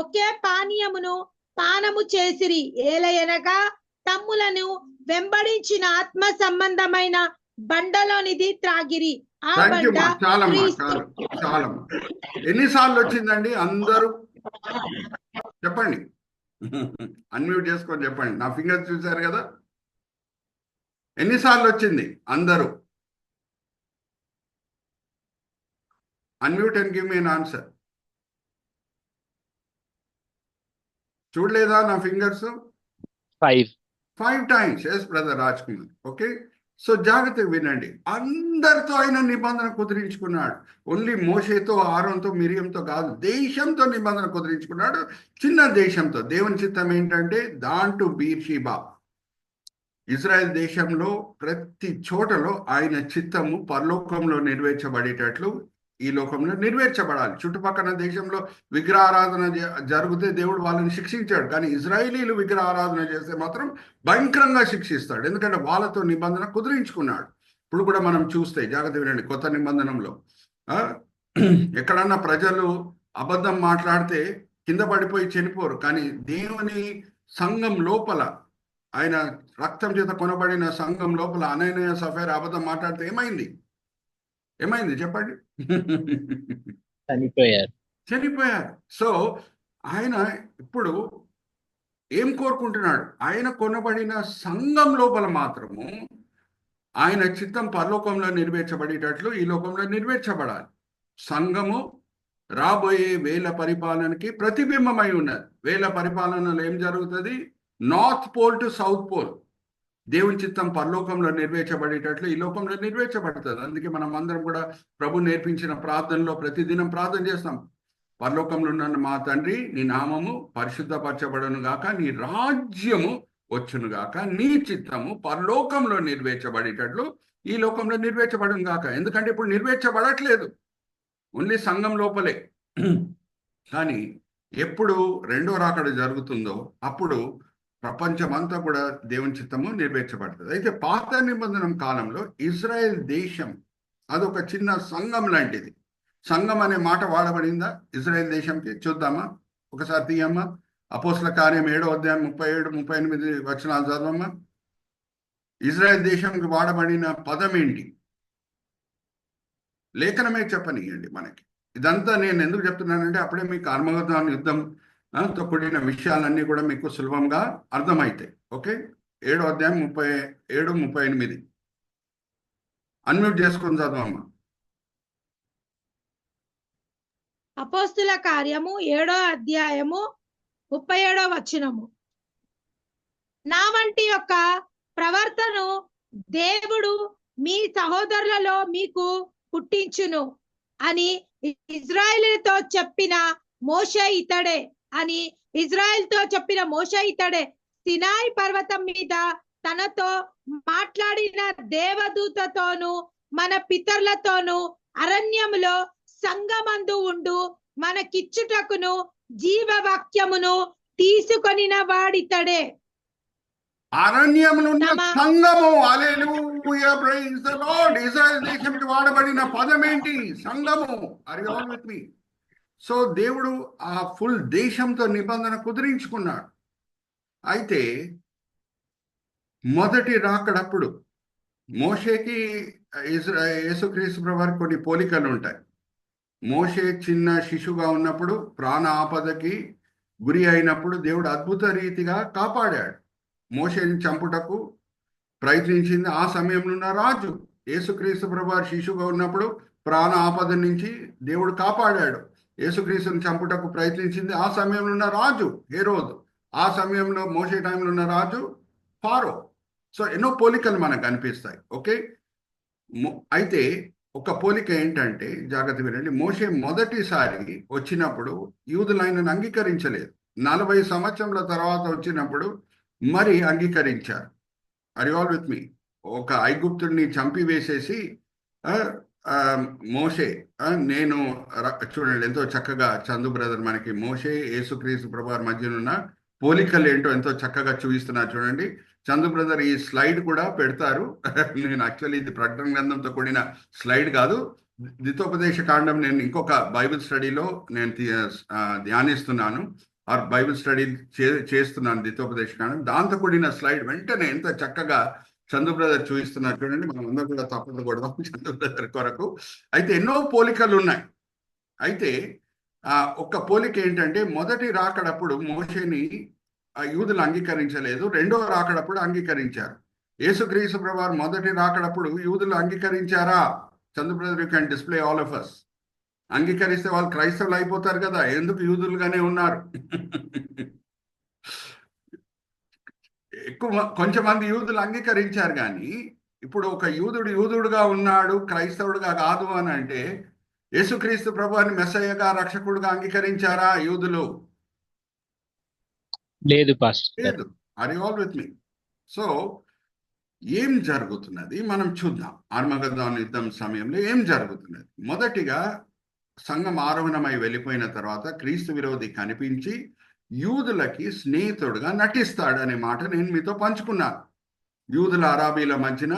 ఒకే పానీయమును పానము చేసిరి. ఏలయనగా తమ్ములను వెంబడించిన ఆత్మ సంబంధమైన బండలోనిది త్రాగిరి. ఆ బండ చాలా. ఎన్నిసార్లు వచ్చిందండి? అందరూ చెప్పండి, అన్మ్యూట్ చేసుకొని చెప్పండి. నా ఫింగర్స్ చూశారు కదా, ఎన్నిసార్లు వచ్చింది? అందరూ. Unmute and give me an answer. చూడలేదా నా fingers? 5 times. Yes brother Raj Kumar. Okay, so జాగ్రత్తగా వినండి. అందరితో ఆయన నిబంధన కుదిరించుకున్నాడు. ఓన్లీ మోషేతో, ఆరోన్తో, మిరియంతో కాదు, దేశంతో నిబంధన కుదిరించుకున్నాడు. చిన్న దేశంతో. దేవుని చిత్తం ఏంటంటే దాన్ టు బీర్షిబా. ఇజ్రాయెల్ దేశంలో ప్రతి చోటలో ఆయన చిత్తము పరలోకంలో నెరవేర్చబడేటట్లు ఈ లోకంలో నెరవేర్చబడాలి. చుట్టుపక్కల దేశంలో విగ్రహారాధన జరిగితే దేవుడు వాళ్ళని శిక్షించాడు. కానీ ఇజ్రాయేలీలు విగ్రహారాధన చేస్తే మాత్రం భయంకరంగా శిక్షిస్తాడు. ఎందుకంటే వాళ్ళతో నిబంధన కుదిరించుకున్నాడు. ఇప్పుడు కూడా మనం చూస్తే జాగ్రత్త వినండి, కొత్త నిబంధనలో ఎక్కడన్నా ప్రజలు అబద్ధం మాట్లాడితే కింద పడిపోయి చనిపోరు, కానీ దేవుని సంఘం లోపల, ఆయన రక్తం చేత కొనబడిన సంఘం లోపల అననీయ సఫీరా అబద్ధం మాట్లాడితే ఏమైంది చెప్పండి? చనిపోయారు. సో ఆయన ఇప్పుడు ఏం కోరుకుంటున్నాడు? ఆయన కొనబడిన సంఘం లోపల మాత్రము ఆయన చిత్తం పరలోకంలో నెరవేర్చబడేటట్లు ఈ లోకంలో నెరవేర్చబడాలి. సంఘము రాబోయే వేల పరిపాలనకి ప్రతిబింబమై ఉన్నది. వేల పరిపాలనలో ఏం జరుగుతుంది? North pole to south pole. దేవుని చిత్తం పరలోకంలో నెరవేర్చబడేటట్లు ఈ లోకంలో నెరవేర్చబడుతుంది. అందుకే మనం అందరం కూడా ప్రభు నేర్పించిన ప్రార్థనలో ప్రతిదినం ప్రార్థన చేస్తాం. పరలోకంలో ఉన్న మా తండ్రి, నీ నామము పరిశుద్ధపరచబడును గాక, నీ రాజ్యము వచ్చును గాక, నీ చిత్తము పరలోకంలో నెరవేర్చబడేటట్లు ఈ లోకంలో నెరవేర్చబడును గాక. ఎందుకంటే ఇప్పుడు నెరవేర్చబడట్లేదు, ఓన్లీ సంఘం లోపలే. కానీ ఎప్పుడు రెండో రాకడ జరుగుతుందో అప్పుడు ప్రపంచమంతా కూడా దేవుని చిత్తము నెరవేర్చబడుతుంది. అయితే పాత నిబంధన కాలంలో ఇజ్రాయెల్ దేశం అదొక చిన్న సంఘం లాంటిది. సంఘం అనే మాట వాడబడిందా ఇజ్రాయెల్ దేశంకి? చూద్దామా, ఒకసారి తీయమ్మా. అపోస్తల కార్యం 7వ అధ్యాయం 37-38 వచనాలు చదవమ్మా. ఇజ్రాయెల్ దేశంకి వాడబడిన పదం ఏంటి? లేఖనమే చెప్పనియండి మనకి. ఇదంతా నేను ఎందుకు చెప్తున్నానంటే అప్పుడే మీకు అర్మగదోన్ యుద్ధంతో కూడిన విషయాలన్నీ కూడా మీకు సులభంగా అర్థమవుతాయి. ఓకే, 7వ అధ్యాయం 37-38 అన్మ్యూట్ చేసుకొని చదవమ్మా. అపోస్తుల కార్యము 7వ అధ్యాయము 37వ వచనము. నా వంటి యొక్క ప్రవర్తను దేవుడు మీ సహోదరులలో మీకు పుట్టించును అని ఇజ్రాయేలుతో చెప్పిన మోషే ఇతడే సినాయి పర్వతం మీద తనతో మాట్లాడిన దేవదూతతోను మన పితరులతోను అరణ్యములో సంగమందు ఉండు మనకిచ్చుటకును జీవవాక్యమును తీసుకొనిన వాడితడే. అరణ్యములో సంఘము. Hallelujah, praise the lord. Israel దేశంకి వాడబడిన పదం ఏంటి? సంఘము. Are you all with me? So దేవుడు ఆ ఫుల్ దేశంతో నిబంధన కుదిరించుకున్నాడు. అయితే మొదటి రాకడప్పుడు మోషేకి యేసుక్రీస్తు ప్రభువారికి కొన్ని పోలికలు ఉంటాయి. మోషే చిన్న శిశువుగా ఉన్నప్పుడు ప్రాణ ఆపదకి గురి అయినప్పుడు దేవుడు అద్భుత రీతిగా కాపాడాడు. మోషేని చంపుటకు ప్రయత్నించింది ఆ సమయంలో ఉన్న రాజు. యేసుక్రీస్తు ప్రభువారు శిశువుగా ఉన్నప్పుడు ప్రాణ ఆపద నుంచి దేవుడు కాపాడాడు. యేసుక్రీస్తుని చంపుటకు ప్రయత్నించింది ఆ సమయంలో ఉన్న రాజు హేరోదు. ఆ సమయంలో మోషే టైంలో ఉన్న రాజు ఫారో. సో ఎన్నో పోలికలు మనకు అనిపిస్తాయి. ఓకే, అయితే ఒక పోలిక ఏంటంటే, జాగ్రత్త వినండి, మోషే మొదటిసారి వచ్చినప్పుడు యూదులు ఆయనను అంగీకరించలేదు. 40 సంవత్సరాల తర్వాత వచ్చినప్పుడు మరి అంగీకరించారు. ఆర్ యు ఆల్ విత్ మీ? ఒక ఐగుప్తుడిని చంపివేసేసి మోషే నేను చూడండి ఎంతో చక్కగా చందు బ్రదర్ మనకి మోషే యేసుక్రీస్తు ప్రభువారి మధ్యనున్న పోలికలు ఏంటో ఎంతో చక్కగా చూపిస్తున్నారు. చూడండి చందు బ్రదర్, ఈ స్లైడ్ కూడా పెడతారు. నేను యాక్చువల్లీ ఇది ప్రకటన గ్రంథంతో కూడిన స్లైడ్ కాదు, ద్వితోపదేశ కాండం నేను ఇంకొక బైబిల్ స్టడీలో నేను ధ్యానిస్తున్నాను, ఆర్ బైబిల్ స్టడీ చేస్తున్నాను ద్వితోపదేశ కాండం. దాంతో కూడిన స్లైడ్ వెంటనే ఎంత చక్కగా చందు బ్రదర్ చూపిస్తున్నారు. చూడండి, మనం అందరూ కూడా తప్పదు కొడదాం చందు బ్రదర్ కొరకు. అయితే ఎన్నో పోలికలు ఉన్నాయి. అయితే ఒక పోలిక ఏంటంటే, మొదటి రాకడప్పుడు మోషేని యూదులు అంగీకరించలేదు, రెండవ రాకడప్పుడు అంగీకరించారు. యేసుక్రీస్తు ప్రభువారు మొదటి రాకడప్పుడు యూదులు అంగీకరించారా? Chandu brother, you can display all of us. అంగీకరిస్తే వాళ్ళు క్రైస్తవులు అయిపోతారు కదా, ఎందుకు యూదులుగానే ఉన్నారు? కొంచెం మంది యూదులు అంగీకరించారు, కానీ ఇప్పుడు ఒక యూదుడుగా ఉన్నాడు, క్రైస్తవుడుగా కాదు అని అంటే, యేసుక్రీస్తు ప్రభువారిని మెస్సయ్యగా రక్షకుడుగా అంగీకరించారా యూదులు? లేదు పాస్టర్. లేదు. Are you all with me? So ఏం జరుగుతున్నది మనం చూద్దాం. అర్మగదోన్ యుద్ధం సమయంలో ఏం జరుగుతున్నది? మొదటిగా సంఘం ఆరోహణమై వెళ్ళిపోయిన తర్వాత క్రీస్తు విరోధి కనిపించి యూదులకి స్నేహితుడుగా నటిస్తాడు అనే మాట నేను మీతో పంచుకున్నాను. యూదుల అరాబీల మధ్యన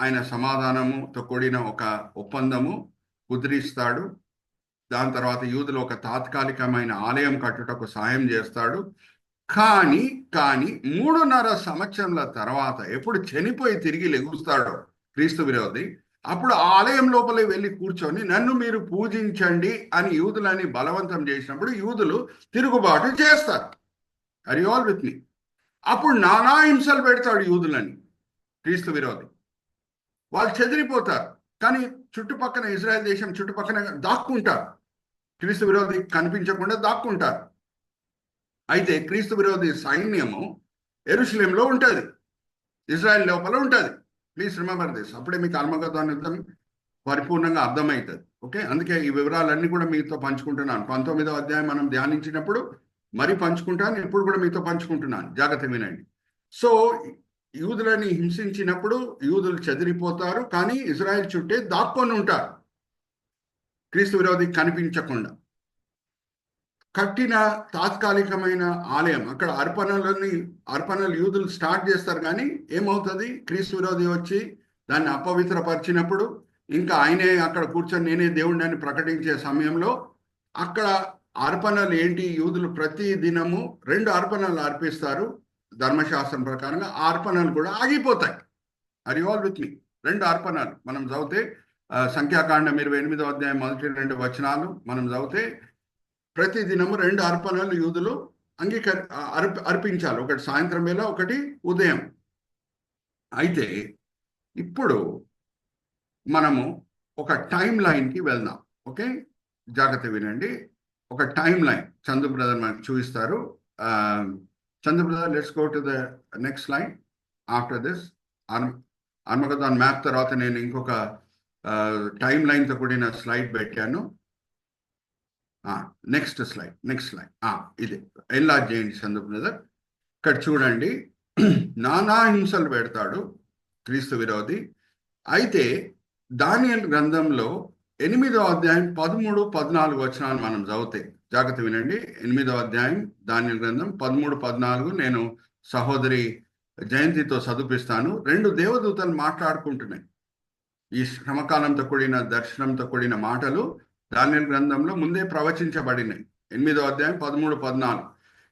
ఆయన సమాధానముతో కూడిన ఒక ఒప్పందము కుదిరిస్తాడు. దాని తర్వాత యూదులు ఒక తాత్కాలికమైన ఆలయం కట్టుటకు సాయం చేస్తాడు. కానీ 3.5 సంవత్సరాల తర్వాత ఎప్పుడు చనిపోయి తిరిగి లెగుస్తాడో క్రీస్తు విరోధి, అప్పుడు ఆలయం లోపలికి వెళ్ళి కూర్చొని నన్ను మీరు పూజించండి అని యూదులని బలవంతం చేసినప్పుడు యూదులు తిరుగుబాటు చేస్తారు. ఆర్ యు ఆల్ విత్ మీ? అప్పుడు నానా హింసలు పెడతాడు యూదులని క్రీస్తు విరోధి. వాళ్ళు చెదిరిపోతారు, కానీ చుట్టుపక్కల ఇజ్రాయెల్ దేశం చుట్టుపక్కల దాక్కుంటారు. క్రీస్తు విరోధి కనిపించకుండా దాక్కుంటారు. అయితే క్రీస్తు విరోధి సైన్యము యెరూషలేంలో ఉంటుంది, ఇజ్రాయెల్ లోపల ఉంటుంది. Please remember this. అప్పుడే మీకు అర్మగదోన్ యుద్ధం పరిపూర్ణంగా అర్థమవుతుంది. ఓకే, అందుకే ఈ వివరాలన్నీ కూడా మీతో పంచుకుంటున్నాను. 19వ అధ్యాయం మనం ధ్యానించినప్పుడు మరి పంచుకుంటాను, ఇప్పుడు కూడా మీతో పంచుకుంటున్నాను. జాగ్రత్త వినండి. సో యూదులని హింసించినప్పుడు యూదులు చెదిరిపోతారు, కానీ ఇజ్రాయెల్ చుట్టే దాక్కొని ఉంటారు క్రీస్తు విరోధి కనిపించకుండా. కట్టిన తాత్కాలికమైన ఆలయం, అక్కడ అర్పణలు యూదులు స్టార్ట్ చేస్తారు. కానీ ఏమవుతుంది, క్రీస్తు విరోధి వచ్చి దాన్ని అపవిత్రపరిచినప్పుడు, ఇంకా ఆయనే అక్కడ కూర్చొని నేనే దేవుడిని అని ప్రకటించే సమయంలో అక్కడ అర్పణలు ఏంటి, యూదులు ప్రతి దినము 2 అర్పణలు అర్పిస్తారు. ధర్మశాస్త్రం ప్రకారంగా ఆ అర్పణలు కూడా ఆగిపోతాయి. ఆర్ యు ఆల్ విత్ మీ? 2 అర్పణలు మనం చదివితే సంఖ్యాకాండం 28వ అధ్యాయం మొదటి 2 వచనాలు మనం చదివితే ప్రతి దినము 2 అర్పణలు యూదులు అర్పించాలి. ఒకటి సాయంత్రం వేళ, ఒకటి ఉదయం. అయితే ఇప్పుడు మనము ఒక టైం లైన్కి వెళ్దాం. ఓకే, జాగ్రత్త వినండి. ఒక టైం లైన్ చందు బ్రదర్ మనకు చూపిస్తారు. Chandu brother, let's go to the next line. After this Armageddon map తర్వాత నేను ఇంకొక టైం లైన్తో కూడిన స్లైడ్ పెట్టాను. Next slide. ఇది ఎన్లార్జ్ చేయండి చందు బ్రదర్. ఇక్కడ చూడండి, నానా హింసలు పెడతాడు క్రీస్తు విరోధి. అయితే దానియేలు గ్రంథంలో 8వ అధ్యాయం 13, 14 వచనాలు మనం చదివితే, జాగ్రత్త వినండి. 8వ అధ్యాయం దానియేలు గ్రంథం 13, 14 నేను సహోదరి జయంతితో చదివిస్తాను. 2 దేవదూతలు మాట్లాడుకుంటున్నాయి. ఈ శ్రమకాలంతో కూడిన దర్శనంతో కూడిన మాటలు దానియేలు గ్రంథంలో ముందే ప్రవచించబడినాయి. 8వ అధ్యాయం 13, 14.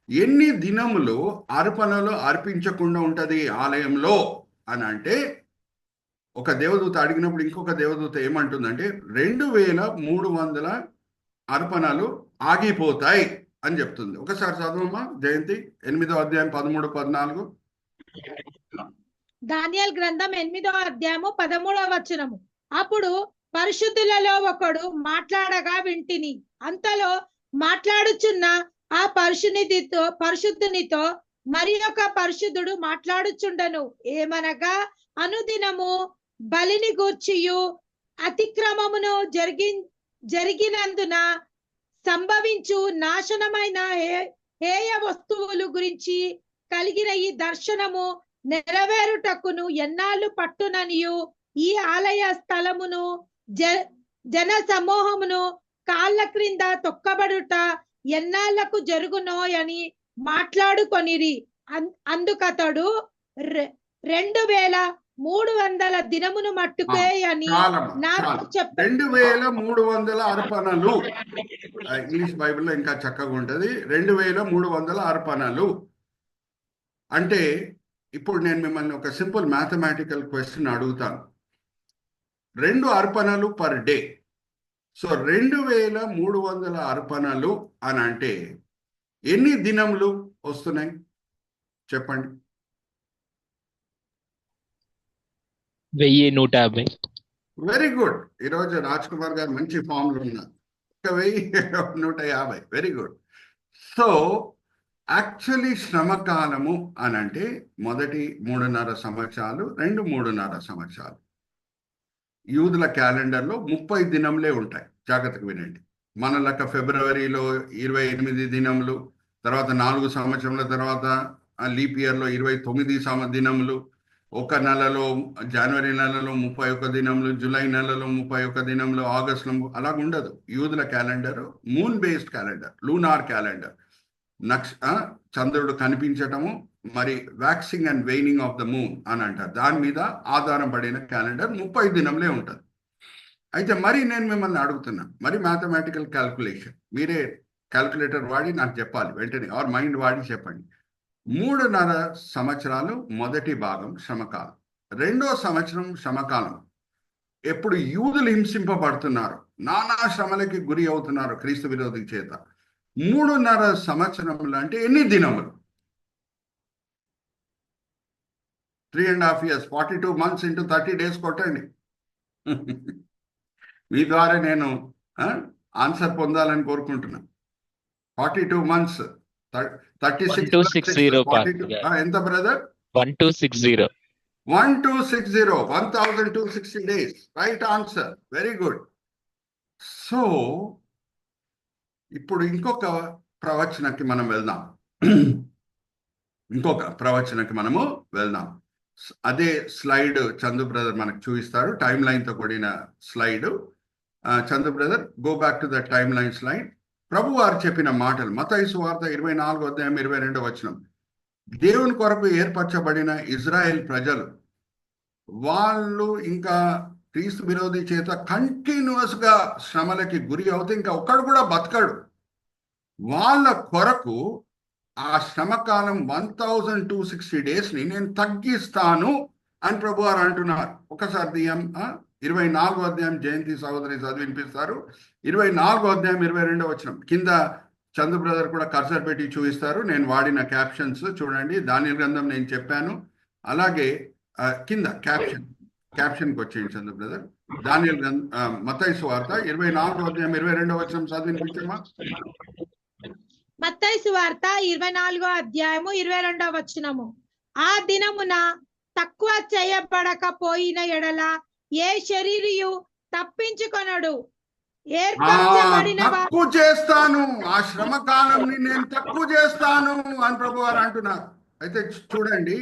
ఎన్ని దినములు అర్పణలు అర్పించకుండా ఉంటది ఆలయంలో అని అంటే, ఒక దేవదూత అడిగినప్పుడు ఇంకొక దేవదూత ఏమంటుందంటే 2300 అర్పణలు ఆగిపోతాయి అని చెప్తుంది. ఒకసారి చదవమ్మా జయంతి, 8వ అధ్యాయం 13, 14. దానియేలు గ్రంథం 8వ అధ్యాయము 13వ వచనము. అప్పుడు పరిశుద్ధులలో ఒకడు మాట్లాడగా వింటిని. అంతలో మాట్లాడుచున్న ఆ పరిశుద్ధునితో మరి ఒక పరిశుద్ధుడు మాట్లాడుచుండను. ఏమనగా, అనుదినము బలిని గూర్చియు అతిక్రమమును జరిగినందున సంభవించు నాశనమైన హేయ వస్తువులు గురించి కలిగిన ఈ దర్శనము నెరవేరుటకును ఎన్నాళ్ళు పట్టుననియు, ఈ ఆలయ స్థలమును జన సమూహమును కాళ్ళ క్రింద తొక్కబడుట ఎన్నాళ్లకు జరుగునో అని మాట్లాడుకొనిరి. అందుకతడు 2300 దినమును మట్టుకే అని నాకు చెప్పాడు. 2300 అర్పణలు. ఇంగ్లీష్ బైబిల్లో ఇంకా చక్కగా ఉంటది. 2300 అర్పణలు అంటే, ఇప్పుడు నేను మిమ్మల్ని ఒక సింపుల్ మ్యాథమెటికల్ క్వశ్చన్ అడుగుతాను. 2 అర్పణలు పర్ డే. సో 2300 అర్పణలు అని అంటే ఎన్ని దినములు వస్తున్నాయి చెప్పండి? 1150. Very good. ఈరోజు రాజ్ కుమార్ గారు మంచి ఫామ్లో ఉన్నారు. 1150. Very good. సో యాక్చువల్లీ శ్రమకాలము అని అంటే మొదటి 3.5 సంవత్సరాలు, 3.5 సంవత్సరాలు. యూదుల క్యాలెండర్లో 30 దినములే ఉంటాయి. జాగ్రత్తగా వినండి. మన లెక్క ఫిబ్రవరిలో 28 దినములు, తర్వాత 4 సంవత్సరాల తర్వాత లీప్ ఇయర్లో 29 దినములు, ఒక నెలలో జనవరి నెలలో 31 దినములు, జూలై నెలలో 31 దినములు, ఆగస్టులో అలాగ ఉండదు. యూదుల calendar moon based calendar, lunar calendar. చంద్రుడు కనిపించటము, మరి waxing and waning of the moon అని అంటారు. దాని మీద ఆధారం పడిన క్యాలెండర్ 30 దినంలే ఉంటుంది. అయితే మరి నేను మిమ్మల్ని అడుగుతున్నా, మరి మ్యాథమెటికల్ క్యాల్కులేషన్ మీరే క్యాల్కులేటర్ వాడి నాకు చెప్పాలి వెంటనే, ఆర్ మైండ్ వాడి చెప్పండి. 3.5 సంవత్సరాలు మొదటి భాగం శ్రమకాలం, 2వ సంవత్సరం శ్రమకాలం. ఎప్పుడు యూదులు హింసింపబడుతున్నారు, నానా శ్రమలకి గురి అవుతున్నారు క్రీస్తు విరోధి చేత. 3.5 సంవత్సరములు అంటే ఎన్ని దినములు? 3.5 years, 42 months into 30 days కొట్టండి. మీ ద్వారా నేను ఆన్సర్ పొందాలని కోరుకుంటున్నా. 42 months, 36 ఎంత brother? 1260. 1260 days. Right answer, very good. So ఇప్పుడు ఇంకొక ప్రవచనకి మనం వెళ్దాం. అదే స్లైడ్ చందు బ్రదర్ మనకు చూపిస్తారు, టైమ్ లైన్తో కూడిన slide. Chandu brother, go back to the timeline slide. ప్రభు వారు చెప్పిన మాటలు మత్తయి సువార్త 24:22. దేవుని కొరకు ఏర్పరచబడిన ఇజ్రాయెల్ ప్రజలు, వాళ్ళు ఇంకా క్రీస్తు విరోధి చేత కంటిన్యూస్గా శ్రమలకి గురి అవుతే ఇంకా ఒక్కడు కూడా బతకడు. వాళ్ళ కొరకు ఆ శ్రమకాలం 1260 daysని నేను తగ్గిస్తాను అని ప్రభు వారు అంటున్నారు. ఒకసారి 24వ అధ్యాయం జయంతి సహోదరి చదివినిపిస్తారు. 24వ అధ్యాయం 22 కింద చందు బ్రదర్ కూడా కర్సర్ పెట్టి చూపిస్తారు. నేను వాడిన క్యాప్షన్స్ చూడండి. దానియేలు గ్రంథం నేను చెప్పాను, అలాగే కింద క్యాప్షన్కి వచ్చేయండి చందు బ్రదర్. దానియేలు గ్రంథం, మత్తయి సువార్త 24వ అధ్యాయం 22 చదివినిపించమ్మా. మత్తయి సువార్త 24వ అధ్యాయము 22 ఆ దినమున తక్కువ చేయబడకపోయిన ఎడల ఏ శరీరియు తప్పించుకొనడు. తక్కువ చేస్తాను, ఆ శ్రమ కాలంని నేను తక్కువ చేస్తాను అని ప్రభు వారు అంటున్నారు. అయితే చూడండి,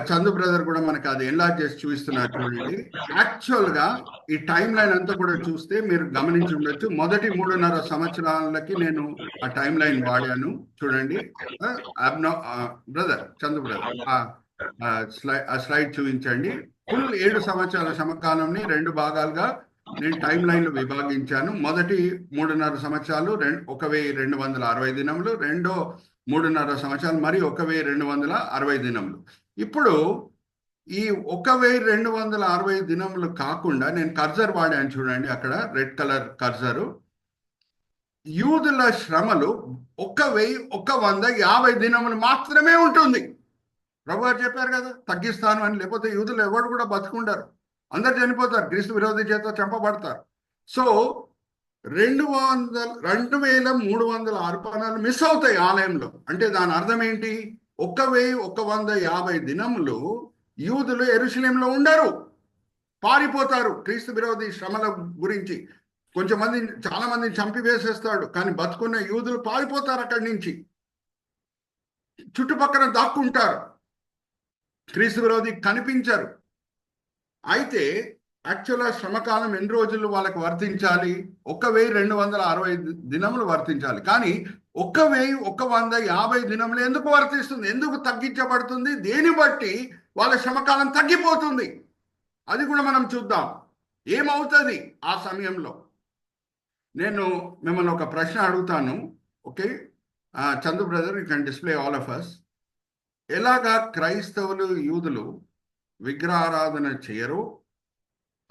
చందు బ్రదర్ కూడా మనకు అది ఎన్లార్జ్ చేసి చూపిస్తున్నారు. చూడండి, యాక్చువల్ గా ఈ టైం లైన్ అంతా కూడా చూస్తే మీరు గమనించి ఉండొచ్చు. మొదటి 3.5 సంవత్సరాలకి నేను ఆ టైం లైన్ వాడాను. చూడండి బ్రదర్, చందు బ్రదర్, ఆ స్లైడ్ చూపించండి. ఫుల్ 7 సంవత్సరాల సమకాలంని 2 భాగాలుగా నేను టైం లైన్లో విభాగించాను. మొదటి 3.5 సంవత్సరాలు 1260 దినములు, రెండో 3.5 సంవత్సరాలు మరి 1260 దినములు. ఇప్పుడు ఈ 1260 దినములు కాకుండా నేను కర్సర్ వాడాను. చూడండి అక్కడ రెడ్ కలర్ కర్సరు. యూదుల శ్రమలు 1150 దినములు మాత్రమే ఉంటుంది. ప్రభు గారు చెప్పారు కదా తగ్గిస్తాను అని, లేకపోతే యూదులు ఎవరు కూడా బతుకుంటారు, అందరు చనిపోతారు, క్రీస్తు విరోధి చేత చంపబడతారు. సో 2300 అర్పణలు మిస్ అవుతాయి ఆలయంలో. అంటే దాని అర్థం ఏంటి? 1150 దినములు యూదులు యెరూషలేములో ఉండరు, పారిపోతారు క్రీస్తు విరోధి శ్రమల గురించి. చాలా మందిని చంపివేసేస్తాడు, కానీ బతుకున్న యూదులు పారిపోతారు అక్కడి నుంచి, చుట్టుపక్కల దాక్కుంటారు, క్రీస్తు విరోధి కనిపించరు. అయితే యాక్చువల్గా శ్రమకాలం ఎన్ని రోజులు వాళ్ళకి వర్తించాలి? 1260 దినములు వర్తించాలి. కానీ 1150 దినములు ఎందుకు వర్తిస్తుంది? ఎందుకు తగ్గించబడుతుంది? దేని బట్టి వాళ్ళ శ్రమకాలం తగ్గిపోతుంది? అది కూడా మనం చూద్దాం. ఏమవుతుంది ఆ సమయంలో? నేను మిమ్మల్ని ఒక ప్రశ్న అడుగుతాను. Okay Chandu brother, you can display all of us. ఎలాగా క్రైస్తవులు యూదులు విగ్రహారాధన చేయరు,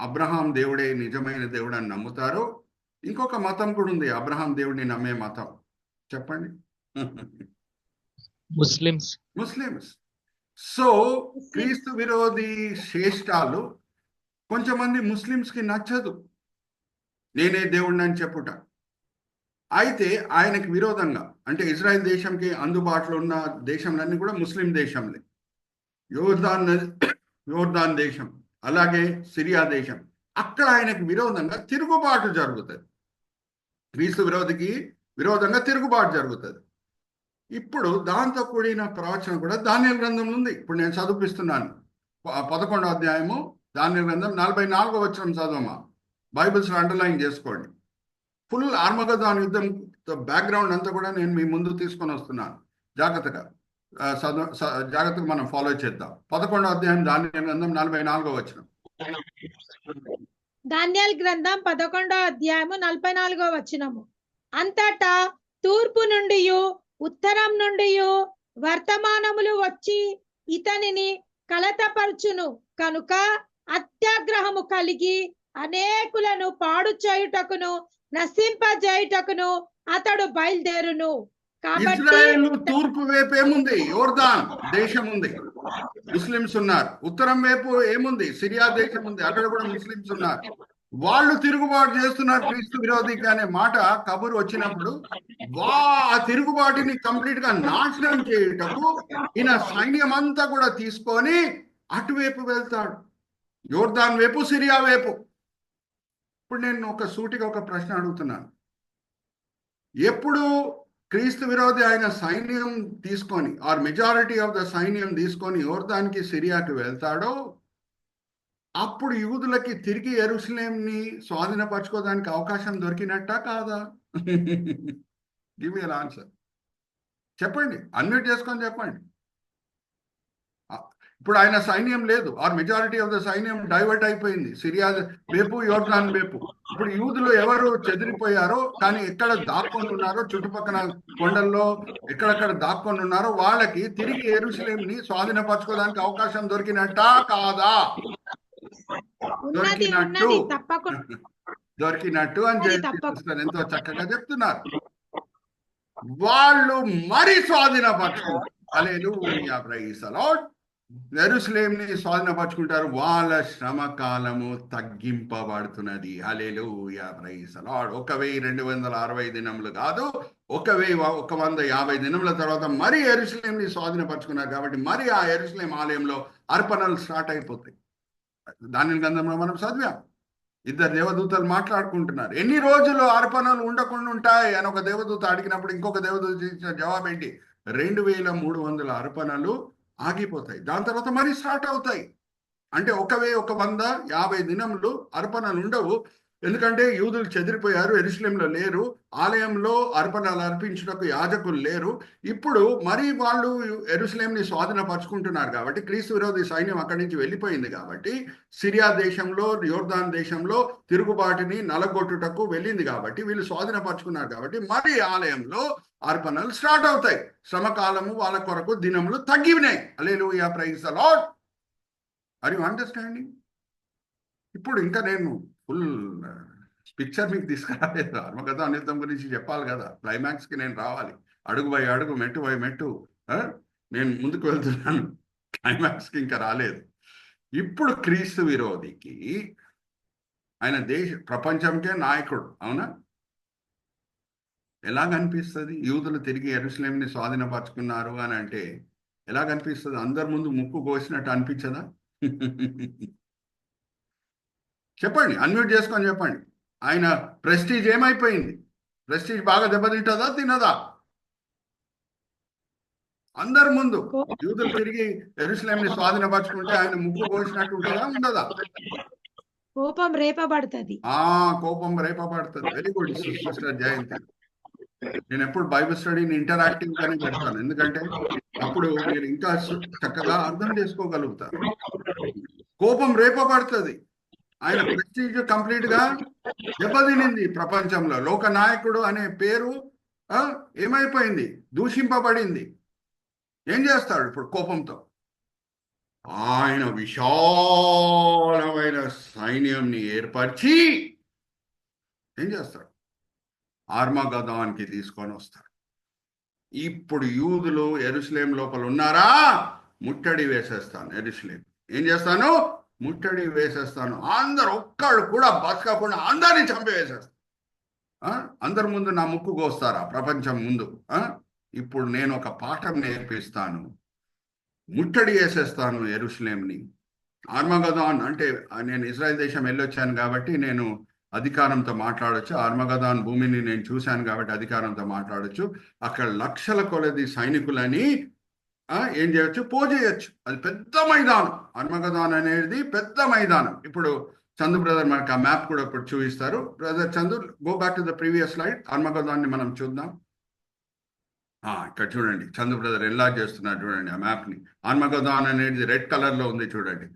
అబ్రహాం దేవుడే నిజమైన దేవుడు అని నమ్ముతారు. ఇంకొక మతం కూడా ఉంది అబ్రహాం దేవుడిని నమ్మే మతం, చెప్పండి. ముస్లిమ్స్. సో క్రీస్తు విరోధి శ్రేష్టాలు కొంచెమంది ముస్లిమ్స్కి నచ్చదు నేనే దేవుడిని అని చెప్పుట. అయితే ఆయనకి విరోధంగా, అంటే ఇజ్రాయెల్ దేశంకి అందుబాటులో ఉన్న దేశంలన్నీ కూడా ముస్లిం దేశంలే. యోర్దాన్ దేశం, అలాగే సిరియా దేశం, అక్కడ ఆయనకు విరోధంగా తిరుగుబాటు జరుగుతుంది. క్రీస్తు విరోధికి విరోధంగా తిరుగుబాటు జరుగుతుంది. ఇప్పుడు దాంతో కూడిన ప్రవచనం కూడా దానియేలు గ్రంథంలో ఉంది. ఇప్పుడు నేను చదివిస్తున్నాను 11వ అధ్యాయము దానియేలు గ్రంథం 44వ వచనం చదవమా. బైబిల్స్లో అండర్లైన్ చేసుకోండి. ఫుల్ ఆర్మగదాన్ యుద్ధం బ్యాక్గ్రౌండ్ అంతా కూడా నేను మీ ముందు తీసుకొని వస్తున్నాను. జాగ్రత్తగా జాగ్రత్తగా మనం ఫాలో చేద్దాం. 11వ అధ్యాయం దానియేలు గ్రంథం 44వ వచనం. దానియేలు గ్రంథం 11వ అధ్యాయము 44వ వచనము. అంతటా తూర్పు నుండి ఉత్తరం నుండి వర్తమానములు వచ్చి ఇతనిని కలతపరచును కనుక అత్యాగ్రహము కలిగి అనేకులను పాడు చేయుటకును నశింపజేయుటకును అతడు బయలుదేరును. కాబట్టి ఇజ్రాయేల్ తూర్పు వైపు ఏముంది? యోర్దాన్ దేశం ఉంది, ముస్లిమ్స్ ఉన్నారు. ఉత్తరం వైపు ఏముంది? సిరియా దేశం ఉంది, అక్కడ కూడా ముస్లిమ్స్ ఉన్నారు. వాళ్ళు తిరుగుబాటు చేస్తున్నారు క్రీస్తు విరోధికి అనే మాట కబురు వచ్చినప్పుడు ఆ తిరుగుబాటుని కంప్లీట్ గా నాశనం చేయుటకు ఈయన సైన్యం అంతా కూడా తీసుకొని అటువైపు వెళ్తాడు, యోర్దాన్ వైపు, సిరియా వైపు. ఇప్పుడు నేను సూటిగా ఒక ప్రశ్న అడుగుతున్నాను. ఎప్పుడు క్రీస్తు విరోధి ఆయన సైన్యం తీసుకొని ఆర్ మెజారిటీ ఆఫ్ ద సైన్యం తీసుకొని యోర్దానికి, సిరియాకి వెళ్తాడో అప్పుడు యూదులకి తిరిగి యెరూషలేంని స్వాధీనపరచుకోవడానికి అవకాశం దొరికినట్టా కాదా? Give me answer. చెప్పండి, అన్మ్యూట్ చేసుకొని చెప్పండి. ఇప్పుడు ఆయన సైన్యం లేదు, ఆర్ మెజారిటీ ఆఫ్ ద సైన్యం డైవర్ట్ అయిపోయింది సిరియా వైపు, యోర్దాన్ వైపు. ఇప్పుడు యూదులు ఎవరు చెదిరిపోయారో కానీ ఎక్కడ దాక్కొని ఉన్నారో, చుట్టుపక్కల కొండల్లో ఎక్కడెక్కడ దాక్కొని ఉన్నారో వాళ్ళకి తిరిగి యెరూషలేంని స్వాధీనపరచుకోవడానికి అవకాశం దొరికినట్టా కాదా? దొరికినట్టు అని చెప్పి ఎంతో చక్కగా చెప్తున్నారు. వాళ్ళు మరి స్వాధీనపరచుకుంటారు. హల్లెలూయా, ప్రైజ్ ది లార్డ్. యెరూషలేంని స్వాధీనపరచుకుంటారు. వాళ్ళ శ్రమ కాలము తగ్గింపబడుతున్నది. హల్లెలూయా, ప్రైజ్ ది లార్డ్. 1260 దినములు కాదు, 1150 దినముల తర్వాత మరి యెరూషలేంని స్వాధీనపరచుకున్నారు. కాబట్టి మరి ఆ యెరూషలేం ఆలయంలో అర్పణలు స్టార్ట్ అయిపోతాయి. దానియేలు గ్రంథంలో మనం చదివాం, ఇద్దరు దేవదూతలు మాట్లాడుకుంటున్నారు. ఎన్ని రోజులు అర్పణలు ఉండకుండా ఉంటాయి అని ఒక దేవదూత అడిగినప్పుడు ఇంకొక దేవదూత ఇచ్చిన జవాబు ఏంటి? 2300 అర్పణలు ఆగిపోతాయి, దాని తర్వాత మరి స్టార్ట్ అవుతాయి. అంటే 1150 దినములు అర్పణలు ఉండవు. ఎందుకంటే యూదులు చెదిరిపోయారు, యెరూషలేంలో లేరు, ఆలయంలో అర్పణలు అర్పించుటకు యాజకులు లేరు. ఇప్పుడు మరి వాళ్ళు యెరూషలేంని స్వాధీనపరచుకుంటున్నారు కాబట్టి, క్రీస్తు విరోధి సైన్యం అక్కడి నుంచి వెళ్ళిపోయింది కాబట్టి, సిరియా దేశంలో, యోర్దాన్ దేశంలో తిరుగుబాటుని నలగొట్టుటకు వెళ్ళింది కాబట్టి, వీళ్ళు స్వాధీనపరచుకున్నారు కాబట్టి మరి ఆలయంలో అర్పణలు స్టార్ట్ అవుతాయి. శ్రమకాలము వాళ్ళ కొరకు దినములు తగ్గినాయి. Hallelujah, praise the Lord. Are you understanding? ఇప్పుడు ఇంకా నేను ఫుల్ పిక్చర్ మీకు తీసుకురాలేదు. ఆర్మగదాన్ యుద్ధం గురించి చెప్పాలి కదా, క్లైమాక్స్కి నేను రావాలి. అడుగు బై అడుగు, మెట్టు బై మెట్టు నేను ముందుకు వెళ్తున్నాను. క్లైమాక్స్కి ఇంకా రాలేదు. ఇప్పుడు క్రీస్తు విరోధికి ఆయన ప్రపంచంకే నాయకుడు, అవునా? ఎలాగనిపిస్తుంది? యూదులు తిరిగి యెరూషలేంని స్వాధీనపరచుకున్నారు అని అంటే ఎలాగనిపిస్తుంది? అందరి ముందు ముక్కు కోసినట్టు అనిపించదా? చెప్పండి, అన్మ్యూట్ చేసుకొని చెప్పండి. ఆయన ప్రెస్టీజ్ ఏమైపోయింది? ప్రెస్టీజ్ బాగా దెబ్బతింటుందా, తినదా? అందరి ముందు యూదులు తిరిగి యెరూషలేంని స్వాధీనపరచుకుంటే ఆయన ముక్కు కోసినట్టు ఉంటుందా, ఉండదా? కోపం రేపబడుతుంది. కోపం రేపబడుతుంది. వెరీ గుడ్ సిస్టర్ జయంతి. నేను ఎప్పుడు బైబిల్ స్టడీని ఇంటరాక్టివ్ గానే పెడతాను, ఎందుకంటే అప్పుడు మీరు ఇంకా చక్కగా అర్థం చేసుకోగలుగుతారు. కోపం రేపబడుతుంది. ఆయన ప్రెస్టీజ్ కంప్లీట్ గా దెబ్బతినింది. ప్రపంచంలో లోక నాయకుడు అనే పేరు ఏమైపోయింది? దూషింపబడింది. ఏం చేస్తాడు ఇప్పుడు కోపంతో? ఆయన విశాలమైన సైన్యంని ఏర్పరిచి ఏం చేస్తాడు? ఆర్మగదానికి తీసుకొని వస్తాడు. ఇప్పుడు యూదులు యెరూషలేం లోపల ఉన్నారా? ముట్టడి వేసేస్తాను యెరూషలేం. ఏం చేస్తాను? ముట్టడి వేసేస్తాను. అందరు ఒక్కడు కూడా బతకకుండా అందరినీ చంపివేసేస్తాను. అందరి ముందు నా ముక్కు కోస్తారా? ప్రపంచం ముందు. ఇప్పుడు నేను ఒక పాఠం నేర్పిస్తాను. ముట్టడి వేసేస్తాను యెరూషలేంని. ఆర్మగదాన్ అంటే నేను ఇజ్రాయెల్ దేశం వెళ్ళొచ్చాను కాబట్టి నేను అధికారంతో మాట్లాడొచ్చు. ఆర్మగదాన్ భూమిని నేను చూశాను కాబట్టి అధికారంతో మాట్లాడొచ్చు. అక్కడ లక్షల కొలది సైనికులని ఏం చేయొచ్చు? పోజేయచ్చు. అది పెద్ద మైదానం. ఆర్మగదాన్ అనేది పెద్ద మైదానం. ఇప్పుడు చందు బ్రదర్ మనకు ఆ మ్యాప్ కూడా ఇప్పుడు చూపిస్తారు. Brother Chandu, go back to the previous slide. ఆర్మగదాన్ని మనం చూద్దాం. ఇక్కడ చూడండి, చందు బ్రదర్ ఎలా చేస్తున్నారు చూడండి ఆ మ్యాప్ని. ఆర్మగదాన్ అనేది రెడ్ కలర్లో ఉంది చూడండి.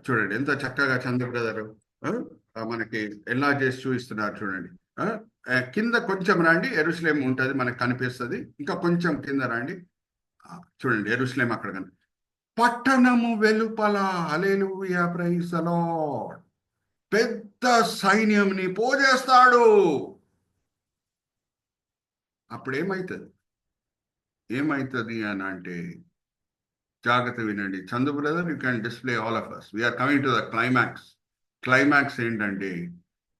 చూడండి ఎంత చక్కగా చందు బ్రదర్ మనకి ఎలా చేసి చూపిస్తున్నారు చూడండి. కింద కొంచెం రండి, యెరూషలేము ఉంటుంది మనకు కనిపిస్తుంది. ఇంకా కొంచెం కింద రండి, చూడండి యెరూషలేము అక్కడ కనిపి. పట్టణము వెలుపల, హల్లెలూయా, ప్రైజ్ ది లార్డ్, పెద్ద సైన్యంని పోజేస్తాడు. అప్పుడు ఏమైతుంది అని అంటే, జాగ్రత్త వినండి. Chandu brother, you can display all of us. We're coming to the climax ఏంటంటే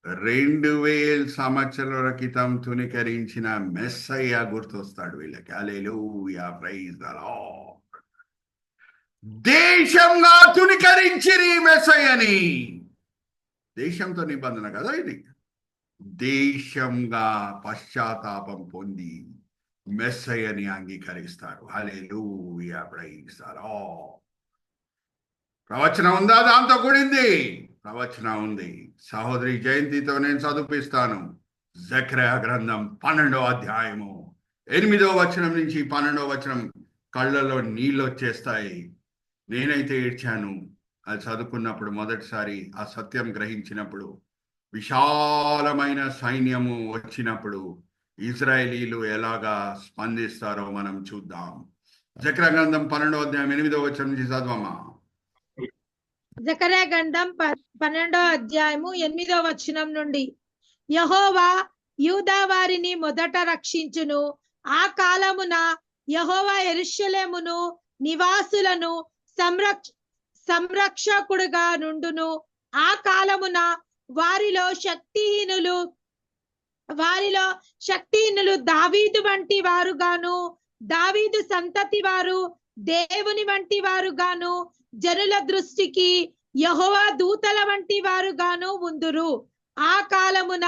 2000 సంవత్సరాల క్రితం తునికరించిన మెస్సయ్య గుర్తొస్తాడు వీళ్ళకి. Hallelujah, praise the lord. దేశంగా తునికరించిరి మెస్సయ్యని. దేశంతో నిబంధన కదా ఇది. దేశంగా పశ్చాత్తాపం పొంది మెస్సయ్యని అంగీకరిస్తారు. హల్లెలూయా, ప్రైజ్ ది లార్డ్. ప్రవచనం ఉందా? దాంతో కూడింది ప్రవచనం ఉంది. సహోదరి జయంతితో నేను చదివిస్తాను. జకర్యా గ్రంథం 12వ అధ్యాయము 8వ వచనం నుంచి 12వ వచనం. కళ్ళలో నీళ్ళు వచ్చేస్తాయి. నేనైతే ఏడ్చాను అది చదువుకున్నప్పుడు. మొదటిసారి ఆ సత్యం గ్రహించినప్పుడు, విశాలమైన సైన్యము వచ్చినప్పుడు ఇజ్రాయేలీలు ఎలాగా స్పందిస్తారో మనం చూద్దాం. జకర్యా గ్రంథం 12వ అధ్యాయం 8వ వచనం నుంచి చదవమా. జకర్యా గ్రంథం 12వ అధ్యాయము 8వ వచనం నుండి. యెహోవా యూదా వారిని మొదట రక్షించును. ఆ కాలమున యెహోవా యెరూషలేమును నివాసులను సంరక్షకుడుగా నుండును. ఆ కాలమున వారిలో శక్తిహీనులు దావీదు వంటి వారుగాను, దావీదు సంతతి వారు దేవుని వంటి వారుగాను, జనుల దృష్టికి యెహోవా దూతల వంటి వారుగాను ఉందురు. ఆ కాలమున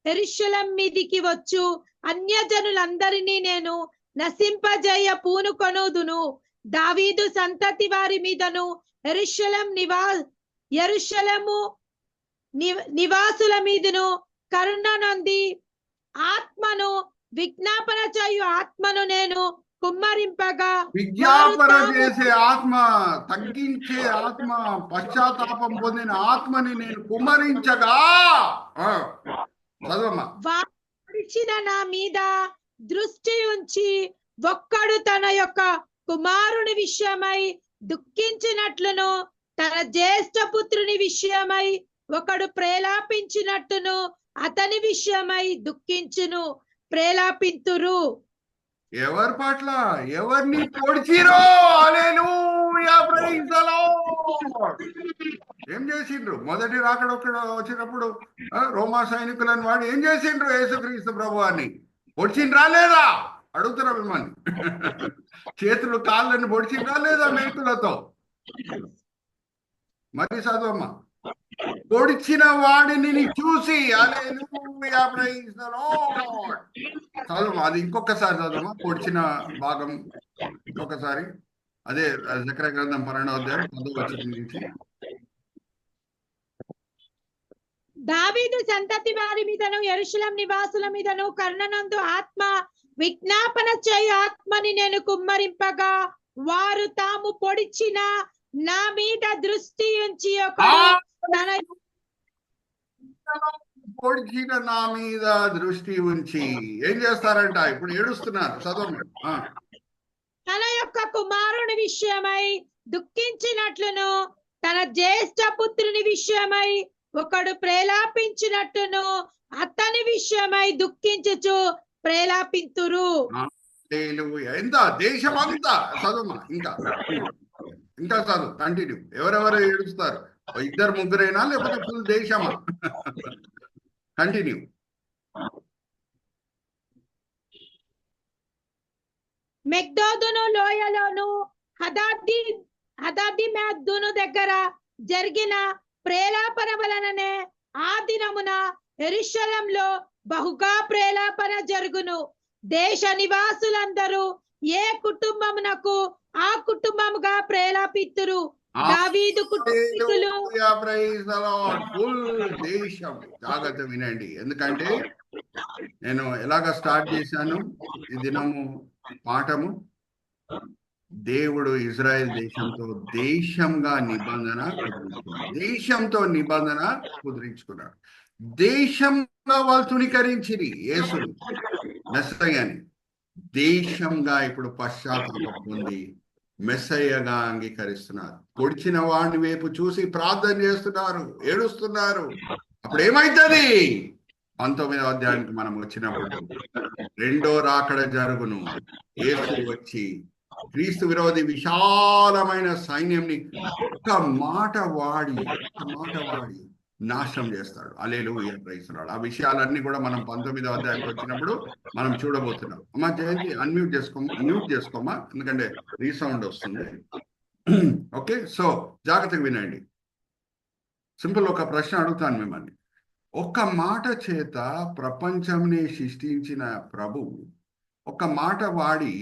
యెరూషలేం మీదికి వచ్చు అన్యజనులందరినీ నేను నశింపజేయ పూనుకొనుదును. దావీదు సంతతి వారి మీదను యెరూషలేము నివాసుల మీదను కరుణ నొంది ఆత్మను విజ్ఞాపన చేయు ఆత్మను నేను కుమ్మరింపగా, విజ్ఞాపన చేసే ఆత్మ, తగ్గించే ఆత్మ, పశ్చాత్తాపం పొందిన ఆత్మని నేను కుమ్మరించగా, వాడిచిన నా మీద దృష్టి ఉంచి ఒక్కడు తన యొక్క కుమారుని విషయమై దుఃఖించినట్లును, తన జ్యేష్ఠ పుత్రుని విషయమై ఒకడు ప్రేలాపించినట్టును అతని విషయమై దుఃఖించును, ప్రేలాపింతురు. ఎవరి పట్ల? ఎవరిని పొడిచిరో? హల్లెలూయా, ప్రైజ్ ది లార్డ్. ఏం చేసిండ్రు? మొదటి రాకడ వచ్చినప్పుడు రోమా సైనికులను వాడు ఏం చేసిండ్రు? యేసుక్రీస్తు ప్రభువాన్ని పొడిచిండ్రా లేదా? అడుగుతున్నా మిమ్మల్ని. చేతులు కాళ్ళని పొడిచిండ్రా లేదా మేకులతో? మరి చదవమ్మా. పొడిచిన వాడిని చూసి హల్లెలూయా, ప్రైజ్ ది లార్డ్. చదవమ్మా, అది ఇంకొకసారి చదవమ్మా. పొడిచిన భాగం ఇంకొకసారి. అదే జకర్యా గ్రంథం 12వ అధ్యాయం 10వ వచనం నుంచి. దావీదు సంతతి వారి మీదను యెరూషలేం నివాసుల మీదను కరుణనందు ఆత్మ, విజ్ఞాపన చేయు ఆత్మని నేను కుమ్మరింపగా, వారు తాము పొడిచిన నా మీద దృష్టి ఉంచి పొడిచిన నా మీద దృష్టి ఉంచి ఏం చేస్తారంట? ఇప్పుడు ఏడుస్తున్నారు. చదవండి. తన యొక్క కుమారుని విషయమై దుఃఖించినట్లును, తన జ్యేష్ఠ పుత్రుని విషయమై ఒకడు ప్రేలాపించినట్టును అతని విషయమై దుఃఖించుచు ప్రేలాపింతురు. ఎంత దేశమంతా చదువు. ఇంకా చదువు, కంటిన్యూ. ఎవరెవరు ఏడుస్తారు? ఇద్దరు ముగ్గురైనా లేకపోతే ఫుల్ దేశమా? కంటిన్యూ. మెగ్దోదును లోయలోను హదాదిమెద్దును దగ్గర జరిగిన ప్రేలాపన వలననే ఆ దినమున యెరూషలేంలో బహుగా ప్రేలాపన జరుగును. దేశ నివాసులందరూ ఏ కుటుంబమునకు ఆ కుటుంబముగా ప్రేలాపిత్తురు. దావీదు కుటుంబీకులు ఫుల్ దేశం జాగ్రత్త వినండి, ఎందుకంటే నేను ఎలాగ స్టార్ట్ చేశాను ఈ దినము పాఠము. దేవుడు ఇజ్రాయెల్ దేశంతో దేశంగా నిబంధన కుదుర్చుకున్నాడు, దేశంతో నిబంధన కుదిరించుకున్నాడు. దేశంగా వాళ్ళు తుణీకరించిరి యేసుని మెస్సయ్యని. దేశంగా ఇప్పుడు పశ్చాత్తాపం పొంది మెస్సయ్యగా అంగీకరిస్తున్నారు. పొడిచిన వాడిని వైపు చూసి ప్రార్థన చేస్తున్నారు, ఏడుస్తున్నారు. అప్పుడు ఏమైతుంది? 19వ అధ్యాయానికి మనం వచ్చినప్పుడు రెండో రాకడ జరుగును. యేసు వచ్చి క్రీస్తు విరోధి విశాలమైన సైన్యంని ఒక్క మాట వాడి నాశనం చేస్తాడు. హల్లెలూయా, ప్రైజ్ ది లార్డ్. ఆ విషయాలన్నీ కూడా మనం 19వ అధ్యాయానికి వచ్చినప్పుడు మనం చూడబోతున్నాం. అమ్మా జయంతి మ్యూట్ చేసుకోమా, ఎందుకంటే రీసౌండ్ వస్తుంది. ఓకే, సో జాగ్రత్తగా వినండి. సింపుల్ ఒక ప్రశ్న అడుగుతాను మిమ్మల్ని. ఒక్క మాట చేత ప్రపంచంని సృష్టించిన ప్రభువు ఒక్క మాట వాడి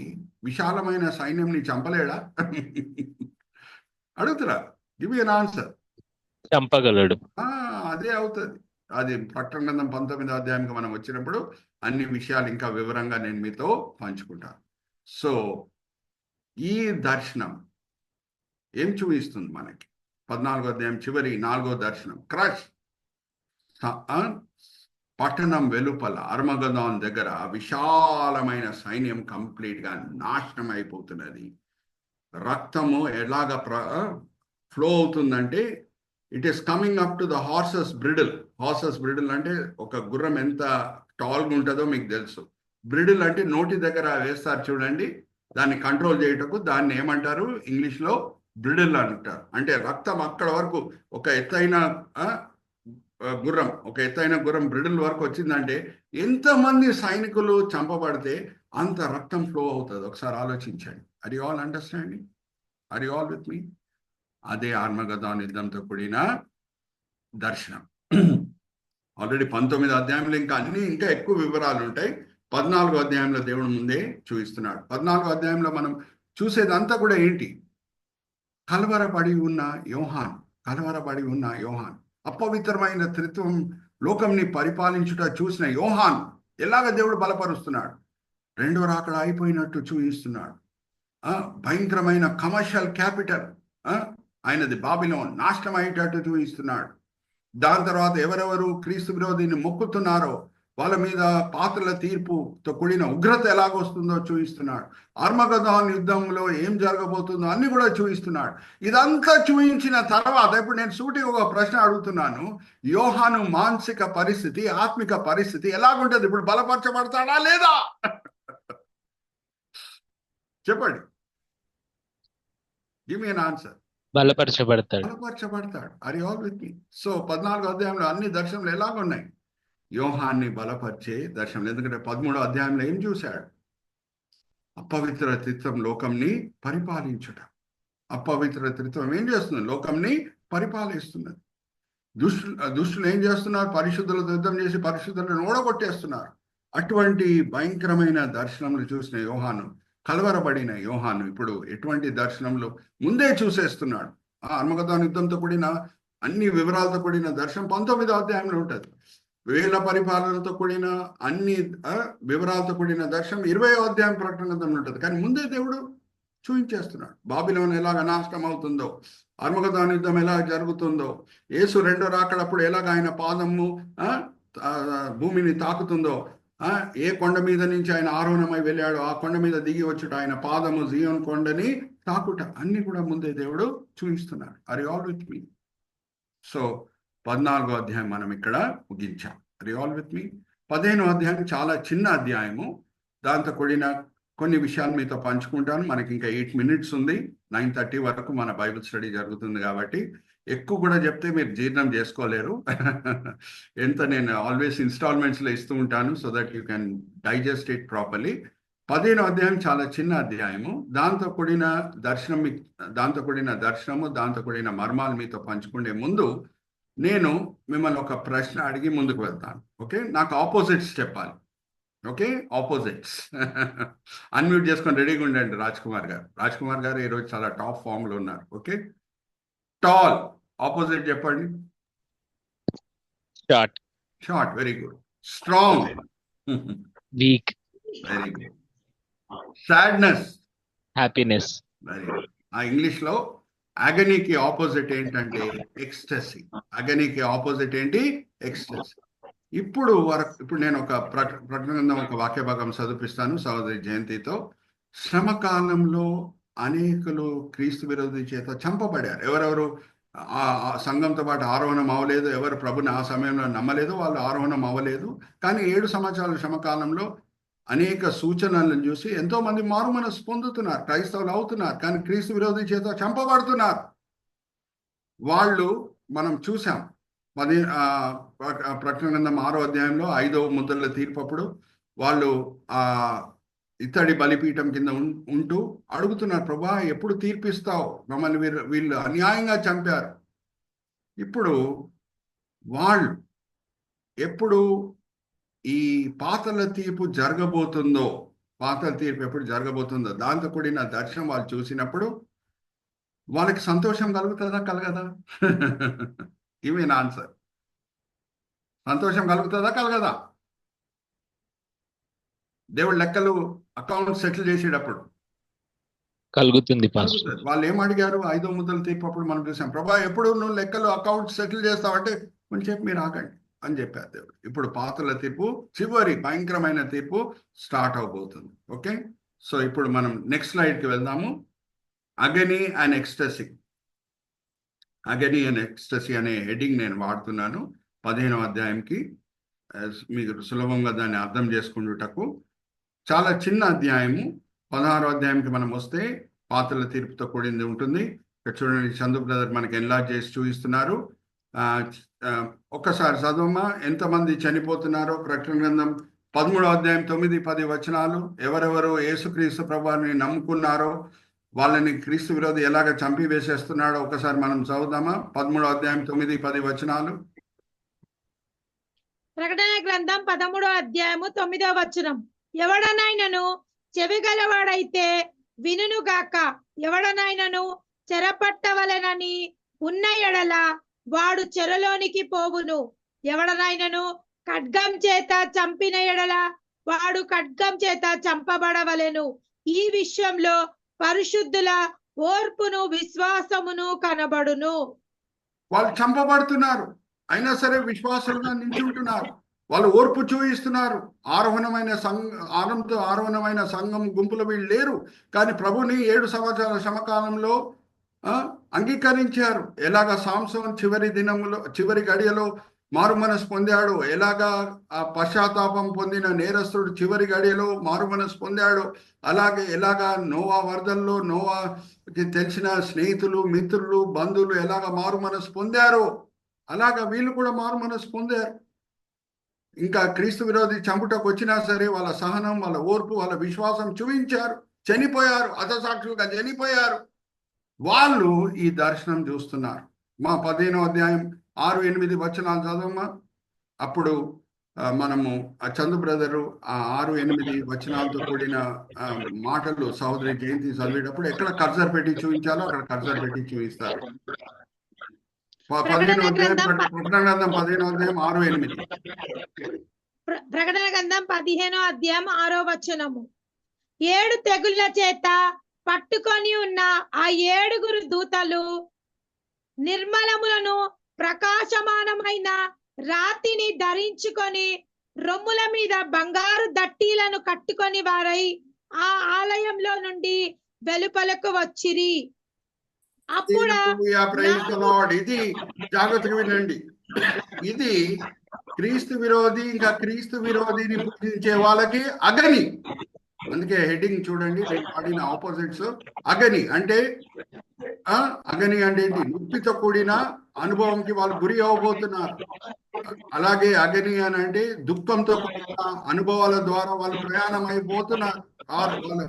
విశాలమైన సైన్యంని చంపలేడా? అడుగుతురా, గివ్ మీ ఎన్ ఆన్సర్. చంపగలడు. అదే అవుతుంది. అది ప్రకటన గ్రంథం 19వ అధ్యాయానికి మనం వచ్చినప్పుడు అన్ని విషయాలు ఇంకా వివరంగా నేను మీతో పంచుకుంటాను. సో ఈ దర్శనం ఏం చూపిస్తుంది మనకి? 14వ అధ్యాయం చివరి 4వ దర్శనం, క్రష్ పట్టణం వెలుపల అర్మగదోన్ దగ్గర విశాలమైన సైన్యం కంప్లీట్ గా నాశనం అయిపోతున్నది. రక్తము ఎలాగ ఫ్లో అవుతుందంటే it is coming up to the horses bridle. Horses bridle అంటే ఒక గుర్రం ఎంత టాల్గా ఉంటుందో మీకు తెలుసు. బ్రిడిల్ అంటే నోటి దగ్గర వేస్తారు చూడండి, దాన్ని కంట్రోల్ చేయటకు దాన్ని ఏమంటారు ఇంగ్లీష్లో? బ్రిడిల్ అంటారు. అంటే రక్తం అక్కడ వరకు ఒక ఎత్తైన గుర్రం బ్రిడిల్ వరకు వచ్చిందంటే ఎంతమంది సైనికులు చంపబడితే అంత రక్తం ఫ్లో అవుతుంది. ఒకసారి ఆలోచించండి. Are you all understanding? Are you all with me? అదే ఆర్మగదోన్ యుద్ధంతో కూడిన దర్శనం. ఆల్రెడీ 19వ అధ్యాయంలో ఇంకా ఎక్కువ వివరాలు ఉంటాయి. 14వ అధ్యాయంలో దేవుడు ముందే చూపిస్తున్నాడు. 14వ అధ్యాయంలో మనం చూసేదంతా కూడా ఏంటి? కలవరపడి ఉన్న యోహాన్, అపవిత్రమైన త్రిత్వం లోకంని పరిపాలించుట చూసిన యోహాన్ ఎలాగ దేవుడు బలపరుస్తున్నాడు. రెండో రాకడ అయిపోయినట్టు చూపిస్తున్నాడు. భయంకరమైన కమర్షియల్ క్యాపిటల్ ఆయనది బాబిలోన్ నాశనం అయ్యేటట్టు చూపిస్తున్నాడు. దాని తర్వాత ఎవరెవరు క్రీస్తు విరోధిని మొక్కుతున్నారో వాళ్ళ మీద పాత్రల తీర్పుతో కూడిన ఉగ్రత ఎలాగొస్తుందో చూపిస్తున్నాడు. ఆర్మగదోన్ యుద్ధంలో ఏం జరగబోతుందో అన్ని కూడా చూపిస్తున్నాడు. ఇదంతా చూపించిన తర్వాత ఇప్పుడు నేను సూటిగా ఒక ప్రశ్న అడుగుతున్నాను. యోహాను మానసిక పరిస్థితి, ఆత్మిక పరిస్థితి ఎలాగుంటుంది? ఇప్పుడు బలపరచబడతాడా లేదా? చెప్పండి, గివ్ మీ ఎన్ ఆన్సర్. బలపరచబడతాడు. Are you all with me? So 14వ అధ్యాయంలో అన్ని దర్శనలు ఎలాగున్నాయి? యోహాన్ని బలపరిచే దర్శనం. ఎందుకంటే 13వ అధ్యాయంలో ఏం చూశాడు? అపవిత్ర త్రిత్వం లోకంని పరిపాలించుట. అపవిత్ర త్రిత్వం ఏం చేస్తుంది? లోకంని పరిపాలిస్తున్నది. దుష్టులు ఏం చేస్తున్నారు? పరిశుద్ధులతో యుద్ధం చేసి పరిశుద్ధులను ఓడగొట్టేస్తున్నారు. అటువంటి భయంకరమైన దర్శనములు చూసిన యోహాను, కలవరబడిన యోహాను ఇప్పుడు ఎటువంటి దర్శనంలో ముందే చూసేస్తున్నాడు. ఆర్మగదోన్ యుద్ధంతో కూడిన అన్ని వివరాలతో కూడిన దర్శనం 19వ అధ్యాయంలో ఉంటుంది. వేల పరిపాలనతో కూడిన అన్ని వివరాలతో కూడిన దర్శనం 20వ అధ్యాయం ప్రకటన గ్రంథంలో ఉంటుంది. కానీ ముందే దేవుడు చూపించేస్తున్నాడు. బాబిలోన్ ఎలాగ నాశనం అవుతుందో, అర్మగదోన్ యుద్ధం ఎలా జరుగుతుందో, యేసు రెండో రాకడప్పుడు ఎలాగ ఆయన పాదము భూమిని తాకుతుందో, ఏ కొండ మీద నుంచి ఆయన ఆరోహణమై వెళ్ళాడో ఆ కొండ మీద దిగి వచ్చుట ఆయన పాదము జీవన్ కొండని తాకుట అన్ని కూడా ముందే దేవుడు చూపిస్తున్నాడు. Are you all with me? So 14వ అధ్యాయం మనం ఇక్కడ ముగించాం. Are you all with me? 15వ అధ్యాయం చాలా చిన్న అధ్యాయము. దాంతో కూడిన కొన్ని విషయాలు మీతో పంచుకుంటాను. మనకి ఇంకా 8 minutes ఉంది. 9:30 వరకు మన బైబిల్ స్టడీ జరుగుతుంది కాబట్టి ఎక్కువ కూడా చెప్తే మీరు జీర్ణం చేసుకోలేరు. ఎంత నేను ఆల్వేస్ ఇన్స్టాల్మెంట్స్లో ఇస్తూ ఉంటాను, so that you can digest it properly. 15వ అధ్యాయం చాలా చిన్న అధ్యాయము. దాంతో కూడిన దర్శనము, దాంతో కూడిన మర్మాలు మీతో పంచుకునే ముందు నేను మిమ్మల్ని ఒక ప్రశ్న అడిగి ముందుకు వెళ్తాను. ఓకే, నాకు ఆపోజిట్స్ చెప్పాలి. Okay, opposites. అన్మ్యూట్ చేసుకొని రెడీగా ఉండండి. రాజ్ కుమార్ గారు ఈరోజు చాలా టాప్ ఫామ్లో ఉన్నారు. ఓకే, టాల్ ఆపోజిట్ చెప్పండి. Short. Short, very good. Strong, week. Very good. Sadness, happiness. Very good. ఆ ఇంగ్లీష్ లో అగనీకి ఆపోజిట్ ఏంటంటే ఎక్స్టసీ. అగనీకి ఆపోజిట్ ఏంటి? ఎక్స్టసీ. ఇప్పుడు నేను ఒక ప్రకటన ఒక వాక్య భాగం చదివిస్తాను సహోదరి జయంతితో. శ్రమ కాలంలో అనేకులు క్రీస్తు విరోధి చేత చంపబడారు. ఎవరెవరు ఆ సంఘంతో పాటు ఆరోహణం అవ్వలేదు, ఎవరు ప్రభుని ఆ సమయంలో నమ్మలేదు, వాళ్ళు ఆరోహణం అవ్వలేదు. కానీ 7 సంవత్సరాల శ్రమకాలంలో అనేక సూచనలను చూసి ఎంతో మంది మారు మనసు పొందుతున్నారు, క్రైస్తవులు అవుతున్నారు. కానీ క్రీస్తు విరోధి చేత చంపబడుతున్నారు. వాళ్ళు మనం చూసాం. ప్రకటన గ్రంథం 6వ అధ్యాయంలో 5వ ముద్రల తీర్పప్పుడు వాళ్ళు ఇత్తడి బలిపీఠం కింద ఉంటూ అడుగుతున్నారు, ప్రభా ఎప్పుడు తీర్పిస్తావు, మమ్మల్ని వీళ్ళు అన్యాయంగా చంపారు. ఇప్పుడు వాళ్ళు ఎప్పుడు ఈ పాతల తీర్పు జరగబోతుందో, పాతల తీర్పు ఎప్పుడు జరగబోతుందో దాంతో కూడిన దర్శనం వాళ్ళు చూసినప్పుడు వాళ్ళకి సంతోషం కలుగుతుందా కలగదా? ఇవేనా ఆన్సర్? సంతోషం కలుగుతుందా కలగదా? దేవుడు లెక్కలు అకౌంట్ సెటిల్ చేసేటప్పుడు కలుగుతుంది. వాళ్ళు ఏం అడిగారు? 5వ ముద్రల తీర్పు అప్పుడు మనం చూసాం, ప్రభా ఎప్పుడు నువ్వు లెక్కలు అకౌంట్ సెటిల్ చేస్తావంటే కొంచెం మీరు ఆగండి అని చెప్పారు దేవుడు. ఇప్పుడు పాతల తీర్పు చివరి భయంకరమైన తీర్పు స్టార్ట్ అవబోతుంది. ఓకే, సో ఇప్పుడు మనం నెక్స్ట్ స్లైడ్కి వెళ్దాము. అగనీ అండ్ ఎక్స్టసీ. అగనీ అండ్ ఎక్స్టసీ అనే హెడ్డింగ్ నేను వాడుతున్నాను 15వ అధ్యాయంకి, మీకు సులభంగా దాన్ని అర్థం చేసుకుంటుటకు. చాలా చిన్న అధ్యాయము. 16వ అధ్యాయంకి మనం వస్తే పాత్రల తీర్పుతో కూడింది ఉంటుంది. ఇక్కడ చూడండి, చందు బ్రదర్ మనకి ఎన్లార్జ్ చేసి చూపిస్తున్నారు. ఒక్కసారి చదవమ్మా, ఎంతమంది చనిపోతున్నారో. ప్రకటన గ్రంథం 13వ అధ్యాయం 9-10 వచనాలు. ఎవరెవరు యేసుక్రీస్తు ప్రభువుని నమ్ముకున్నారో వాళ్ళని క్రీస్తు విరోధి ఎలాగ చంపి వేసేస్తున్నాడో ఒకసారి మనం చదువుదామా? 13వ అధ్యాయం 9-10 వచనాలు. ప్రకటన గ్రంథం 13వ అధ్యాయము 9వ వచనం. ఎవడనైనను చెవిగలవాడైతే వినుగాక. ఎవడనైనను చెరపట్టవలెనని ఉన్న ఎడల వాడు చెరలోనికి పోవును. ఎవడనైనను ఖడ్గం చేత చంపిన ఎడల వాడు ఖడ్గం చేత చంపబడవలెను. ఈ విషయంలో పరిశుద్ధుల ఓర్పును విశ్వాసమును కనబడును. వాళ్ళు చంపబడుతున్నారు, అయినా సరే విశ్వాసంగా నిల్చుంటున్నారు. వాళ్ళు ఓర్పు చూపిస్తున్నారు. ఆరోహణమైన సంఘం గుంపులో వీళ్ళు లేరు, కానీ ప్రభుని 7 సంవత్సరాల శ్రమకాలంలో అంగీకరించారు. ఎలాగా సాంసోన్ చివరి గడియలో మారు మనసు పొందాడు, ఎలాగా ఆ పశ్చాత్తాపం పొందిన నేరస్తుడు చివరి గడియలో మారు మనసు పొందాడు, ఎలాగా నోవా వరదల్లో నోవాకి తెలిసిన స్నేహితులు, మిత్రులు, బంధువులు ఎలాగా మారు మనసు పొందారో అలాగా వీళ్ళు కూడా మారు మనసు పొందారు. ఇంకా క్రీస్తు విరోధి చంపుటకు వచ్చినా సరే వాళ్ళ సహనం, వాళ్ళ ఓర్పు, వాళ్ళ విశ్వాసం చూపించారు. చనిపోయారు, హతసాక్షులుగా చనిపోయారు. వాళ్ళు ఈ దర్శనం చూస్తున్నారు. మా 15వ అధ్యాయం 6-8 వచనాలు చదవమ్మా. అప్పుడు మనము ఆ చందు బ్రదరు ఆ 6-8 వచనాలతో కూడిన మాటలు సహోదరి జయంతి చదివేటప్పుడు ఎక్కడ కర్సర్ పెట్టి చూపించాలో అక్కడ కర్సర్ పెట్టి చూపిస్తారు. 15వ అధ్యాయం ప్రకటన గ్రంథం 15వ అధ్యాయం 6-8. ప్రకటన గ్రంథం 15వ అధ్యాయం 6వ వచనము. 7 తెగుళ్ళ చేత పట్టుకొని ఉన్న ఆ 7 దూతలు నిర్మలములను ప్రకాశమానమైన రాతిని ధరించుకొని రొమ్ముల మీద బంగారు దట్టీలను కట్టుకొని వారై ఆ ఆలయంలో నుండి వెలుపలకు వచ్చిరి. అప్పుడు ఇది జాగ్రత్తగా వినండి, ఇది క్రీస్తు విరోధి, ఇంకా క్రీస్తు విరోధిని పూజించే వాళ్ళకి అగని. అందుకే హెడ్డింగ్ చూడండి, నేను వాడిన ఆపోజిట్స్. అగని అంటే ఏంటి? నొప్పితో కూడిన అనుభవంకి వాళ్ళు గురి అవ్వబోతున్నారు. అలాగే అగని అని అంటే దుఃఖంతో కూడిన అనుభవాల ద్వారా వాళ్ళు ప్రయాణం అయిపోతున్నారు. వాళ్ళ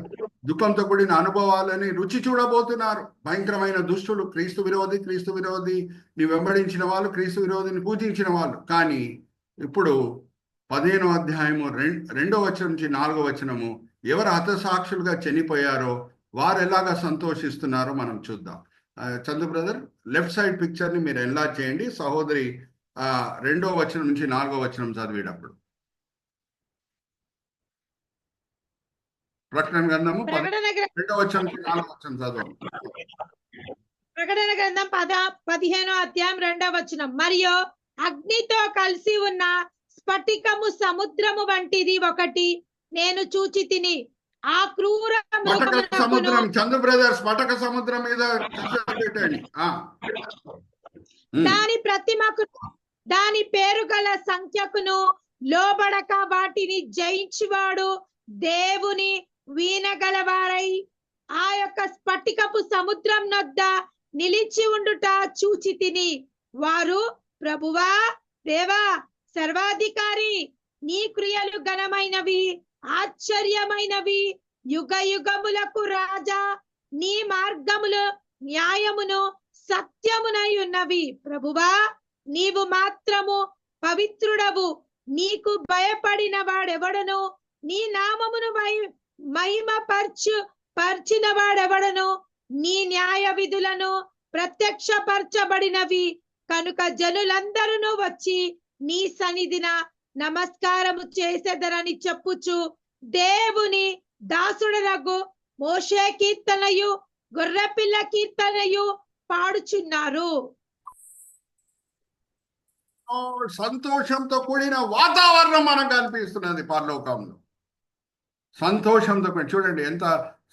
దుఃఖంతో కూడిన అనుభవాలని రుచి చూడబోతున్నారు. భయంకరమైన దుష్టులు, క్రీస్తు విరోధిని వెంబడించిన వాళ్ళు, క్రీస్తు విరోధిని పూజించిన వాళ్ళు. కానీ ఇప్పుడు 15వ అధ్యాయము 2వ వచనం నుంచి 4వ వచనము, ఎవరు హతసాక్షులుగా చనిపోయారో వారు ఎలాగా సంతోషిస్తున్నారో మనం చూద్దాం. Chandu brother left side picture ని మీరు ఎన్లార్జ్ చేయండి. సహోదరి 2వ వచనం నుంచి 4వ వచనం చదివేటప్పుడు. ప్రకటన గ్రంథము 2వ వచనం నుంచి 4వ వచనం చదవండి. ప్రకటన గ్రంథం 15వ అధ్యాయం 2వ వచనం. మరియు అగ్నితో కలిసి ఉన్న స్ఫటికము సముద్రము వంటిది ఒకటి నేను చూచి తిని. ఆ క్రూర సముద్రం చందు బ్రదర్ స్ఫటక సముద్రం మీద పెట్టండి. దాని ప్రతిమకు దాని పేరు గల సంఖ్యకును లోబడక వాటిని జయించువాడు దేవుని వీణగలవారై ఆ యొక్క స్ఫటికపు సముద్రం నొద్ద నిలిచి ఉండుట చూచి తిని. వారు ప్రభువా దేవా సర్వాధికారి, నీ క్రియలు ఘనమైనవి ఆశ్చర్యమైనవి, యుగ యుగములకు రాజా, నీ మార్గములు న్యాయమును సత్యమునై ఉన్నవి. ప్రభువా నీవు మాత్రము పవిత్రుడవు, నీకు భయపడిన వాడెవడను, నీ నామమును పరిచిన వాడెవడను, నీ న్యాయ విధులను ప్రత్యక్షపరచబడినవి కనుక జనులందరూ వచ్చి నీ సన్నిధిన నమస్కారము చేసేదరని చెప్పుచు దేవుని దాసుడనగు మోషే కీర్తనయు గొర్రెపిల్ల కీర్తనయు పాడుచున్నారు. సంతోషంతో కూడిన వాతావరణం మనకు కనిపిస్తున్నది పరలోకంలో. సంతోషంతో చూడండి ఎంత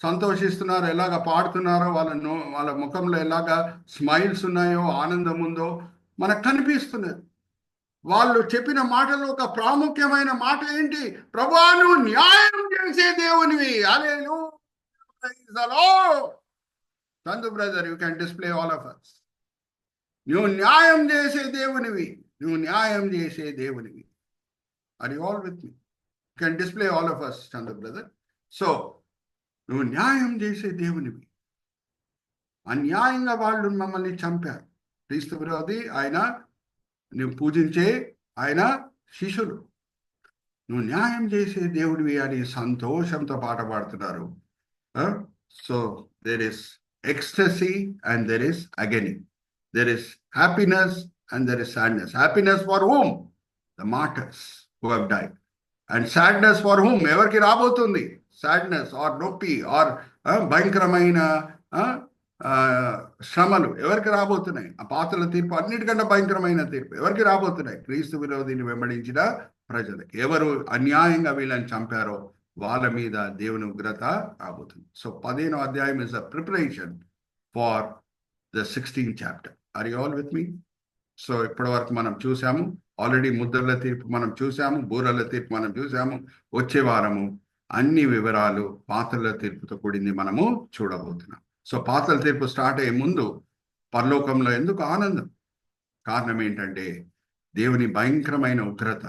సంతోషిస్తున్నారో, ఎలాగ పాడుతున్నారో, వాళ్ళ ముఖంలో ఎలాగ స్మైల్స్ ఉన్నాయో, ఆనందం ఉందో మనకు కనిపిస్తున్నది. వాళ్ళు చెప్పిన మాటలో ఒక ప్రాముఖ్యమైన మాట ఏంటి? ప్రభువా నువ్వు న్యాయం చేసే దేవునివి. Chandu brother you can display all of us. నువ్వు న్యాయం చేసే దేవునివి, నువ్వు న్యాయం చేసే దేవునివి. Are you all with me? You can display all of us, Chandu brother. So నువ్వు న్యాయం చేసే దేవునివి. అన్యాయంగా వాళ్ళు మమ్మల్ని చంపారు. క్రీస్తు విరోధి ఆయన, నువ్వు పూజించే ఆయన శిష్యులు. నువ్వు న్యాయం చేసే దేవుడివి అని సంతోషంతో పాట పాడుతున్నారు. So there is ecstasy and there is agonising. There is happiness and there is sadness. Happiness for whom? The martyrs who have died. And sadness for whom? ఎవరికి రాబోతుంది సాడ్నెస్ ఆర్ నొప్పి ఆర్ భయంకరమైన శ్రమలు ఎవరికి రాబోతున్నాయి? ఆ పాత్రల తీర్పు అన్నిటికంటే భయంకరమైన తీర్పు ఎవరికి రాబోతున్నాయి? క్రీస్తు విరోధిని వెంబడించిన ప్రజలకు. ఎవరు అన్యాయంగా వీళ్ళని చంపారో వాళ్ళ మీద దేవుని ఉగ్రత రాబోతుంది. సో 15వ అధ్యాయం is a preparation for the 16th chapter. Are you all with me? So ఇప్పటి వరకు మనం చూసాము, ఆల్రెడీ ముద్రల తీర్పు మనం చూసాము, బూరల తీర్పు మనం చూసాము. వచ్చే వారము అన్ని వివరాలు పాత్రల తీర్పుతో కూడింది మనము చూడబోతున్నాం. సో పాత్రల తీర్పు స్టార్ట్ అయ్యే ముందు పరలోకంలో ఎందుకు ఆనందం? కారణం ఏంటంటే దేవుని భయంకరమైన ఉగ్రత.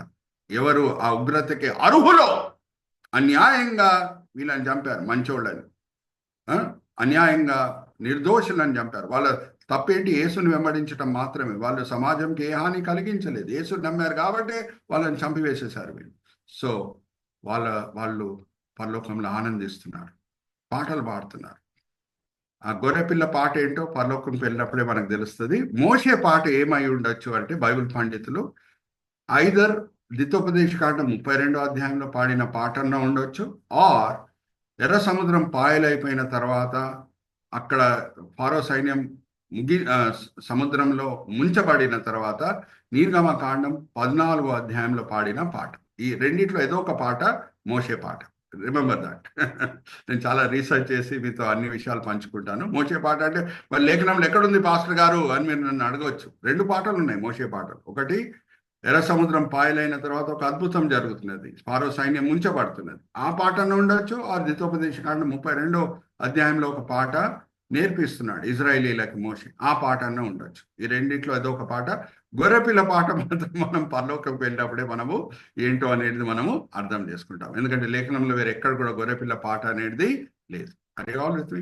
ఎవరు ఆ ఉగ్రతకి అర్హులో? అన్యాయంగా వీళ్ళని చంపారు, మంచోళ్ళని అన్యాయంగా నిర్దోషులను చంపారు. వాళ్ళ తప్పేంటి? యేసుని వెంబడించడం మాత్రమే. వాళ్ళు సమాజంకి ఏ హాని కలిగించలేదు. యేసుని నమ్మారు కాబట్టి వాళ్ళని చంపివేసేశారు వీళ్ళు. సో వాళ్ళు పరలోకంలో ఆనందిస్తున్నారు, పాటలు పాడుతున్నారు. ఆ గొర్రెపిల్ల పాట ఏంటో పరలోకంకి వెళ్ళినప్పుడే మనకు తెలుస్తుంది. మోషే పాట ఏమై ఉండొచ్చు అంటే బైబిల్ పండితులు ఐదర్ ద్వితోపదేశకాండం 32వ అధ్యాయంలో పాడిన పాటన్నా ఉండొచ్చు, ఆర్ ఎర్ర సముద్రం పాయలైపోయిన తర్వాత అక్కడ ఫారో సైన్యం సముద్రంలో ముంచబడిన తర్వాత నిర్గమకాండం 14వ అధ్యాయంలో పాడిన పాట. ఈ రెండిట్లో ఏదో ఒక పాట మోషే పాట. Remember that. నేను చాలా రీసెర్చ్ చేసి మీతో అన్ని విషయాలు పంచుకుంటాను. మోషే పాట అంటే మరి లేఖనంలో ఎక్కడుంది పాస్టర్ గారు అని మీరు నన్ను అడగవచ్చు. 2 పాటలు ఉన్నాయి మోషే పాటలు. ఒకటి ఎర్ర సముద్రం పాయలైన తర్వాత ఒక అద్భుతం జరుగుతున్నది, ఫారో సైన్యం ముంచబడుతున్నది. ఆ పాటను ఉండొచ్చు. ఆ ద్వితోపదేశకాండం 32వ అధ్యాయంలో ఒక పాట నేర్పిస్తున్నాడు ఇజ్రాయేలీలకు మోషే, ఆ పాట అన్న ఉండొచ్చు. ఈ రెండిట్లో ఏదో ఒక పాట. గొర్రెపిల్ల పాట మాత్రం మనం పరలోకంకి వెళ్ళినప్పుడే మనము ఏంటో అనేది మనము అర్థం చేసుకుంటాం. ఎందుకంటే లేఖనంలో వేరే ఎక్కడ కూడా గొర్రెపిల్ల పాట అనేది లేదు. అది ఆల్రెడీ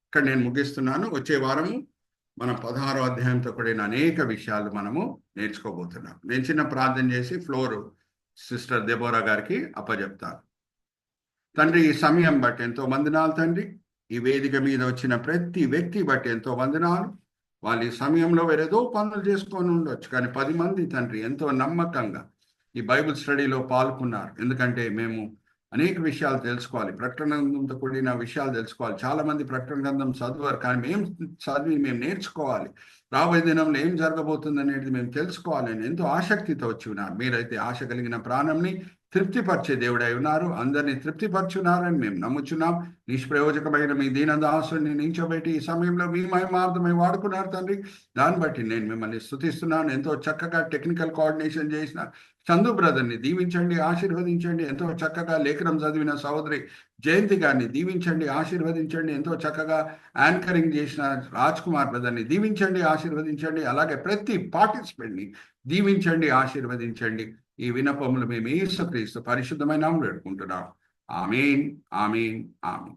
ఇక్కడ నేను ముగిస్తున్నాను. వచ్చే వారము మనం 16వ అధ్యాయంతో కూడిన అనేక విషయాలు మనము నేర్చుకోబోతున్నాం. నేను చిన్న ప్రార్థన చేసి ఫ్లోర్ సిస్టర్ దెబోరా గారికి అప్పచెప్తాను. తండ్రి, ఈ సమయం బట్టి ఎంతో వందనాలు తండ్రి. ఈ వేదిక మీద వచ్చిన ప్రతి వ్యక్తి బట్టి ఎంతో వందనాలు. వాళ్ళు ఈ సమయంలో వేరేదో పనులు చేసుకొని ఉండొచ్చు, కానీ 10 మంది తండ్రి ఎంతో నమ్మకంగా ఈ బైబిల్ స్టడీలో పాల్గొన్నారు. ఎందుకంటే మేము అనేక విషయాలు తెలుసుకోవాలి, ప్రకటన గ్రంథంతో కూడిన విషయాలు తెలుసుకోవాలి. చాలా మంది ప్రకటన గ్రంథం చదువారు, కానీ మేము చదివి మేము నేర్చుకోవాలి. రాబోయే దినంలో ఏం జరగబోతుంది అనేది మేము తెలుసుకోవాలి అని ఎంతో ఆసక్తితో వచ్చి ఉన్నారు. మీరైతే ఆశ కలిగిన ప్రాణంని తృప్తిపరిచే దేవుడై ఉన్నారు, అందరినీ తృప్తిపరచున్నారని మేము నమ్ముచున్నాం. నిష్ప్రయోజకమైన మీ దీనదాసుని నించోబెట్టి ఈ సమయంలో మీ మహిమార్థమై వాడుకున్నారు తండ్రి. దాన్ని బట్టి నేను మిమ్మల్ని స్తుతిస్తున్నాను. ఎంతో చక్కగా టెక్నికల్ కోఆర్డినేషన్ చేసిన చందు బ్రదర్ని దీవించండి, ఆశీర్వదించండి. ఎంతో చక్కగా లేఖనం చదివిన సహోదరి జయంతి గారిని దీవించండి, ఆశీర్వదించండి. ఎంతో చక్కగా యాంకరింగ్ చేసిన రాజ్ కుమార్ బ్రదర్ని దీవించండి, ఆశీర్వదించండి. అలాగే ప్రతి పార్టిసిపెంట్ని దీవించండి, ఆశీర్వదించండి. ఈ వినపములు మేము యేసుక్రీస్తు పరిశుద్ధమైన నామములో వేడుకుంటున్నాం. ఆమేన్, ఆమేన్, ఆమేన్.